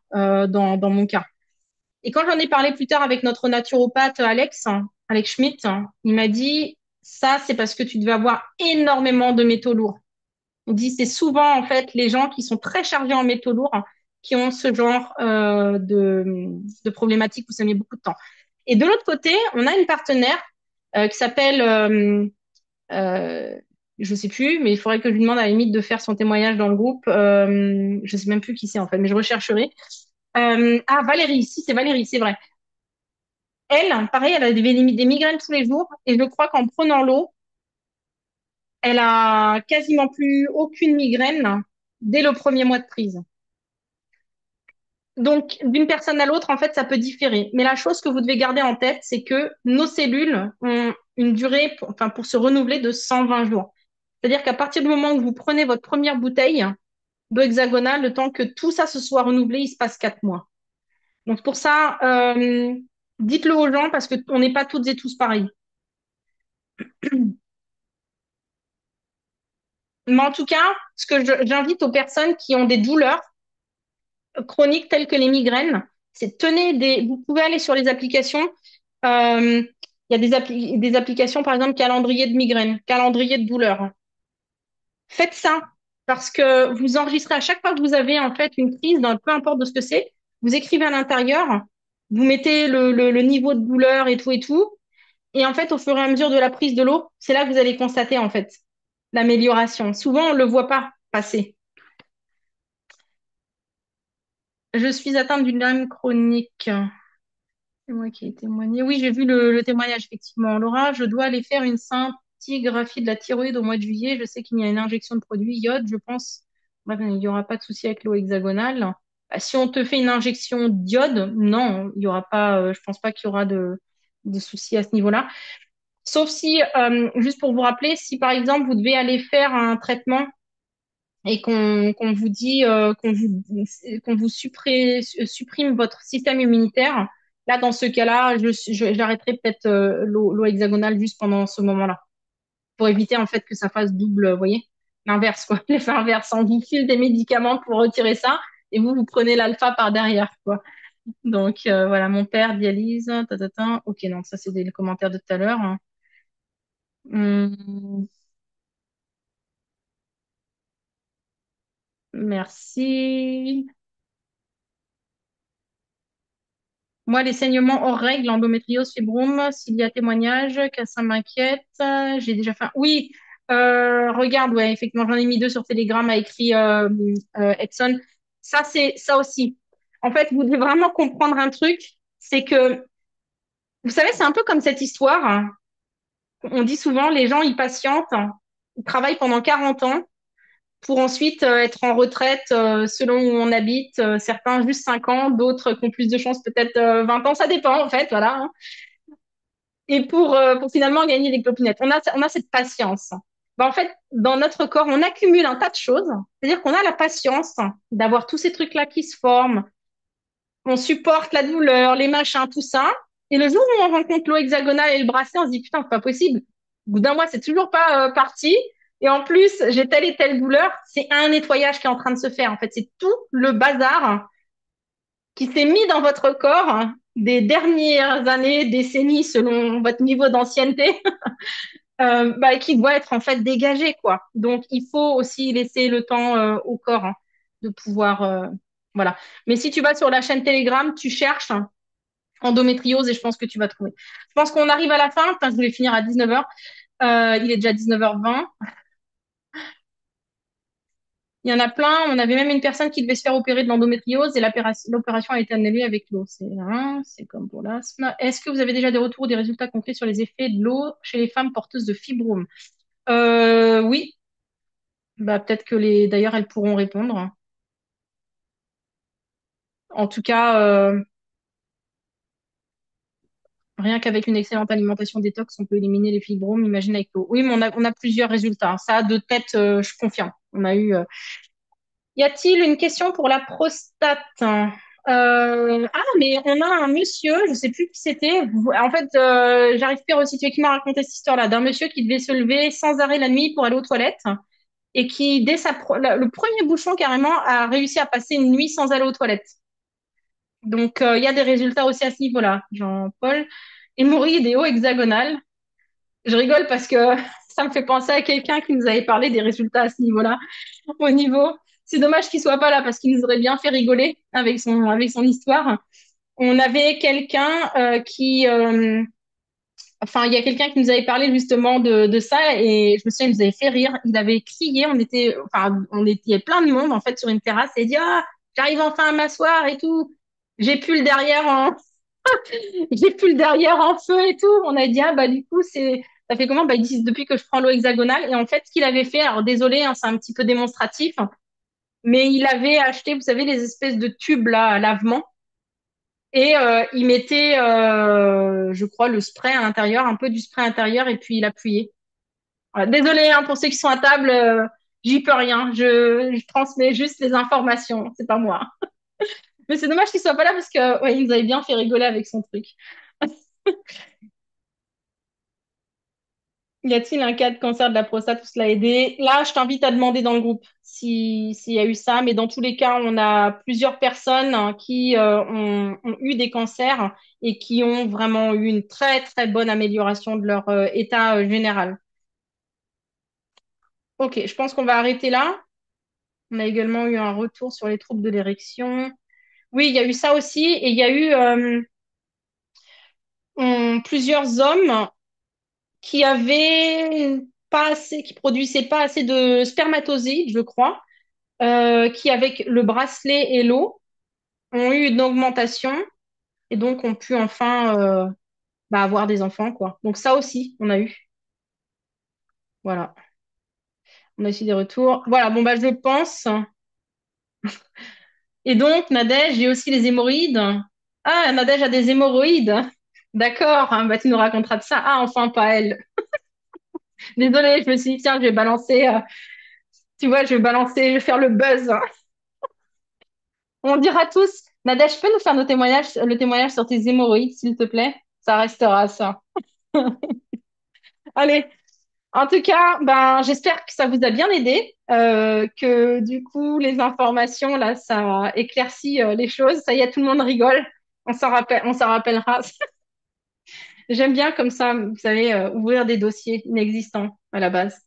dans mon cas. Et quand j'en ai parlé plus tard avec notre naturopathe Alex Schmidt, il m'a dit, ça, c'est parce que tu devais avoir énormément de métaux lourds. Il dit, c'est souvent, en fait, les gens qui sont très chargés en métaux lourds qui ont ce genre de problématique où ça met beaucoup de temps. Et de l'autre côté, on a une partenaire qui s'appelle, je sais plus, mais il faudrait que je lui demande à la limite de faire son témoignage dans le groupe. Je sais même plus qui c'est, en fait, mais je rechercherai. Valérie, si, c'est Valérie, c'est vrai. Elle, pareil, elle a des migraines tous les jours et je crois qu'en prenant l'eau, elle a quasiment plus aucune migraine dès le premier mois de prise. Donc, d'une personne à l'autre, en fait, ça peut différer. Mais la chose que vous devez garder en tête, c'est que nos cellules ont une durée pour se renouveler de 120 jours. C'est-à-dire qu'à partir du moment où vous prenez votre première bouteille d'eau hexagonale, le temps que tout ça se soit renouvelé, il se passe 4 mois. Donc, pour ça, dites-le aux gens parce qu'on n'est pas toutes et tous pareils. Mais en tout cas, ce que j'invite aux personnes qui ont des douleurs chroniques telles que les migraines, c'est vous pouvez aller sur les applications. Il y a des applications, par exemple, calendrier de migraine, calendrier de douleur. Faites ça parce que vous enregistrez à chaque fois que vous avez en fait une crise, peu importe de ce que c'est, vous écrivez à l'intérieur, vous mettez le niveau de douleur et tout. Et en fait, au fur et à mesure de la prise de l'eau, c'est là que vous allez constater en fait l'amélioration. Souvent, on ne le voit pas passer. Je suis atteinte d'une Lyme chronique. C'est moi qui ai témoigné. Oui, j'ai vu le témoignage, effectivement. Laura, je dois aller faire une scintigraphie de la thyroïde au mois de juillet. Je sais qu'il y a une injection de produit iode, je pense. Bref, il n'y aura pas de souci avec l'eau hexagonale. Bah, si on te fait une injection d'iode, non, il y aura pas, je pense pas qu'il y aura de souci à ce niveau-là. Sauf si, juste pour vous rappeler, si par exemple vous devez aller faire un traitement et qu'on vous dit qu'on vous supprime votre système immunitaire, Là, dans ce cas-là, j'arrêterai peut-être l'eau hexagonale juste pendant ce moment-là, pour éviter en fait que ça fasse double, vous voyez, l'inverse, quoi, l'effet inverse. On vous file des médicaments pour retirer ça, et vous prenez l'alpha par derrière, quoi. Donc voilà, mon père, dialyse, ta. Ok, non, ça c'est des commentaires de tout à l'heure, hein. Hum, merci. Moi, les saignements hors règle, endométriose, fibrome, s'il y a témoignage, que ça m'inquiète. J'ai déjà fait. Oui, regarde, ouais, effectivement, j'en ai mis deux sur Telegram, a écrit Edson. Ça, c'est ça aussi. En fait, vous devez vraiment comprendre un truc, c'est que, vous savez, c'est un peu comme cette histoire, hein. On dit souvent, les gens, ils patientent, hein. Ils travaillent pendant 40 ans pour ensuite être en retraite selon où on habite. Certains juste 5 ans, d'autres qui ont plus de chance, peut-être 20 ans, ça dépend en fait, voilà, hein. Et pour finalement gagner des clopinettes. On a cette patience. Ben, en fait, dans notre corps, on accumule un tas de choses. C'est-à-dire qu'on a la patience d'avoir tous ces trucs-là qui se forment. On supporte la douleur, les machins, tout ça. Et le jour où on rencontre l'eau hexagonale et le bracelet, on se dit, putain, c'est pas possible. Au bout d'un mois, c'est toujours pas parti. Et en plus, j'ai telle et telle douleur. C'est un nettoyage qui est en train de se faire. En fait, c'est tout le bazar qui s'est mis dans votre corps des dernières années, décennies, selon votre niveau d'ancienneté, bah, qui doit être en fait dégagé, quoi. Donc, il faut aussi laisser le temps au corps hein, de pouvoir, voilà. Mais si tu vas sur la chaîne Telegram, tu cherches endométriose et je pense que tu vas trouver. Je pense qu'on arrive à la fin. Enfin, je voulais finir à 19h. Il est déjà 19h20. Il y en a plein. On avait même une personne qui devait se faire opérer de l'endométriose et l'opération a été annulée avec l'eau. C'est comme pour l'asthme. Est-ce que vous avez déjà des retours, des résultats concrets sur les effets de l'eau chez les femmes porteuses de fibromes? Oui. Bah, peut-être que d'ailleurs, elles pourront répondre. En tout cas, rien qu'avec une excellente alimentation détox, on peut éliminer les fibromes. Imagine avec l'eau. Oui, mais on a plusieurs résultats. Ça, de tête, je confirme. On a eu. Y a-t-il une question pour la prostate? Ah, mais on a un monsieur, je sais plus qui c'était. En fait, j'arrive plus à resituer qui m'a raconté cette histoire-là, d'un monsieur qui devait se lever sans arrêt la nuit pour aller aux toilettes et qui, dès le premier bouchon carrément, a réussi à passer une nuit sans aller aux toilettes. Donc, il y a des résultats aussi à ce niveau-là. Jean-Paul, hémorroïde et eau hexagonale. Je rigole parce que ça me fait penser à quelqu'un qui nous avait parlé des résultats à ce niveau-là au niveau. C'est dommage qu'il soit pas là parce qu'il nous aurait bien fait rigoler avec son histoire. On avait quelqu'un enfin, il y a quelqu'un qui nous avait parlé justement de ça et je me souviens, il nous avait fait rire. Il avait crié, il y avait plein de monde en fait sur une terrasse et il dit, ah, j'arrive enfin à m'asseoir et tout. J'ai plus le derrière en, j'ai plus le derrière en feu et tout. On a dit, ah, bah, du coup, ça fait comment? Bah, ils disent depuis que je prends l'eau hexagonale. Et en fait, ce qu'il avait fait, alors désolé, hein, c'est un petit peu démonstratif, mais il avait acheté, vous savez, les espèces de tubes là à lavement et il mettait, je crois, le spray à l'intérieur, un peu du spray intérieur et puis il appuyait. Voilà. Désolé hein, pour ceux qui sont à table, j'y peux rien. Je transmets juste les informations, c'est pas moi. Mais c'est dommage qu'il soit pas là parce que ouais, il nous avait bien fait rigoler avec son truc. Y a-t-il un cas de cancer de la prostate où cela a aidé? Là, je t'invite à demander dans le groupe s'il y a eu ça, mais dans tous les cas, on a plusieurs personnes hein, qui ont eu des cancers et qui ont vraiment eu une très très bonne amélioration de leur état général. Ok, je pense qu'on va arrêter là. On a également eu un retour sur les troubles de l'érection. Oui, il y a eu ça aussi, et il y a eu plusieurs hommes qui produisaient pas assez de spermatozoïdes, je crois qui, avec le bracelet et l'eau, ont eu une augmentation et donc ont pu enfin bah, avoir des enfants, quoi. Donc ça aussi, on a eu. Voilà. On a aussi des retours. Voilà, bon, bah, je pense. Et donc, Nadège, j'ai aussi les hémorroïdes. Ah, Nadège a des hémorroïdes. D'accord, hein, bah, tu nous raconteras de ça. Ah, enfin, pas elle. Désolée, je me suis dit, tiens, je vais balancer, tu vois, je vais faire le buzz. On dira tous, Nadège, tu peux nous faire le témoignage sur tes hémorroïdes, s'il te plaît? Ça restera ça. Allez, en tout cas, ben, j'espère que ça vous a bien aidé, que du coup, les informations, là, ça éclaircit les choses. Ça y est, tout le monde rigole. On s'en rappellera. J'aime bien comme ça, vous savez, ouvrir des dossiers inexistants à la base.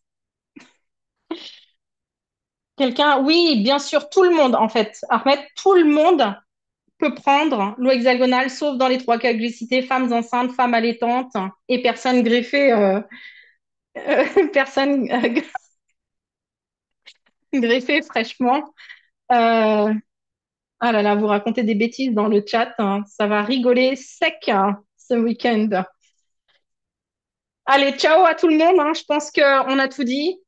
Quelqu'un, oui, bien sûr, tout le monde, en fait. Ahmed, tout le monde peut prendre l'eau hexagonale, sauf dans les trois cas que j'ai cités, femmes enceintes, femmes allaitantes et personnes greffées, personnes greffées fraîchement. Euh, ah là là, vous racontez des bêtises dans le chat, hein. Ça va rigoler sec hein, ce week-end. Allez, ciao à tout le monde, hein. Je pense qu'on a tout dit.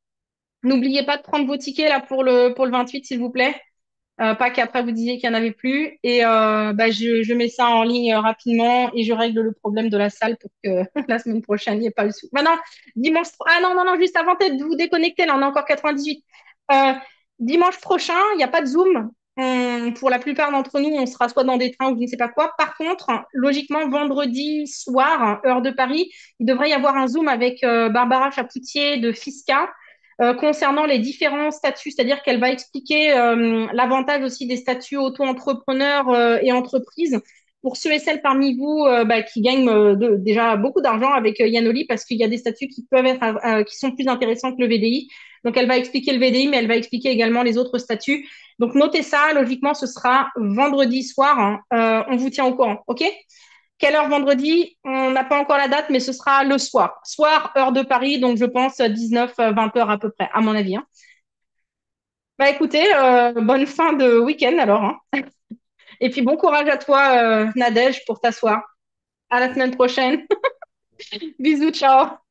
N'oubliez pas de prendre vos tickets là pour le 28, s'il vous plaît. Pas qu'après vous disiez qu'il n'y en avait plus. Et bah, je mets ça en ligne rapidement et je règle le problème de la salle pour que la semaine prochaine, il n'y ait pas le sou. Maintenant, dimanche. Ah non, non, non, juste avant peut-être de vous déconnecter, là, on est encore 98. Euh, Dimanche prochain, il n'y a pas de Zoom. Pour la plupart d'entre nous, on sera soit dans des trains ou je ne sais pas quoi. Par contre, logiquement, vendredi soir, heure de Paris, il devrait y avoir un Zoom avec Barbara Chapoutier de Fisca concernant les différents statuts, c'est-à-dire qu'elle va expliquer l'avantage aussi des statuts auto-entrepreneurs et entreprises pour ceux et celles parmi vous bah, qui gagnent déjà beaucoup d'argent avec Yanoli parce qu'il y a des statuts qui peuvent être qui sont plus intéressants que le VDI. Donc elle va expliquer le VDI, mais elle va expliquer également les autres statuts. Donc notez ça, logiquement ce sera vendredi soir. Hein. On vous tient au courant, ok? Quelle heure vendredi? On n'a pas encore la date, mais ce sera le soir. Soir, heure de Paris, donc je pense 19, 20 heures à peu près, à mon avis. Hein. Bah écoutez, bonne fin de week-end alors. Hein. Et puis bon courage à toi, Nadège, pour t'asseoir. À la semaine prochaine. Bisous, ciao.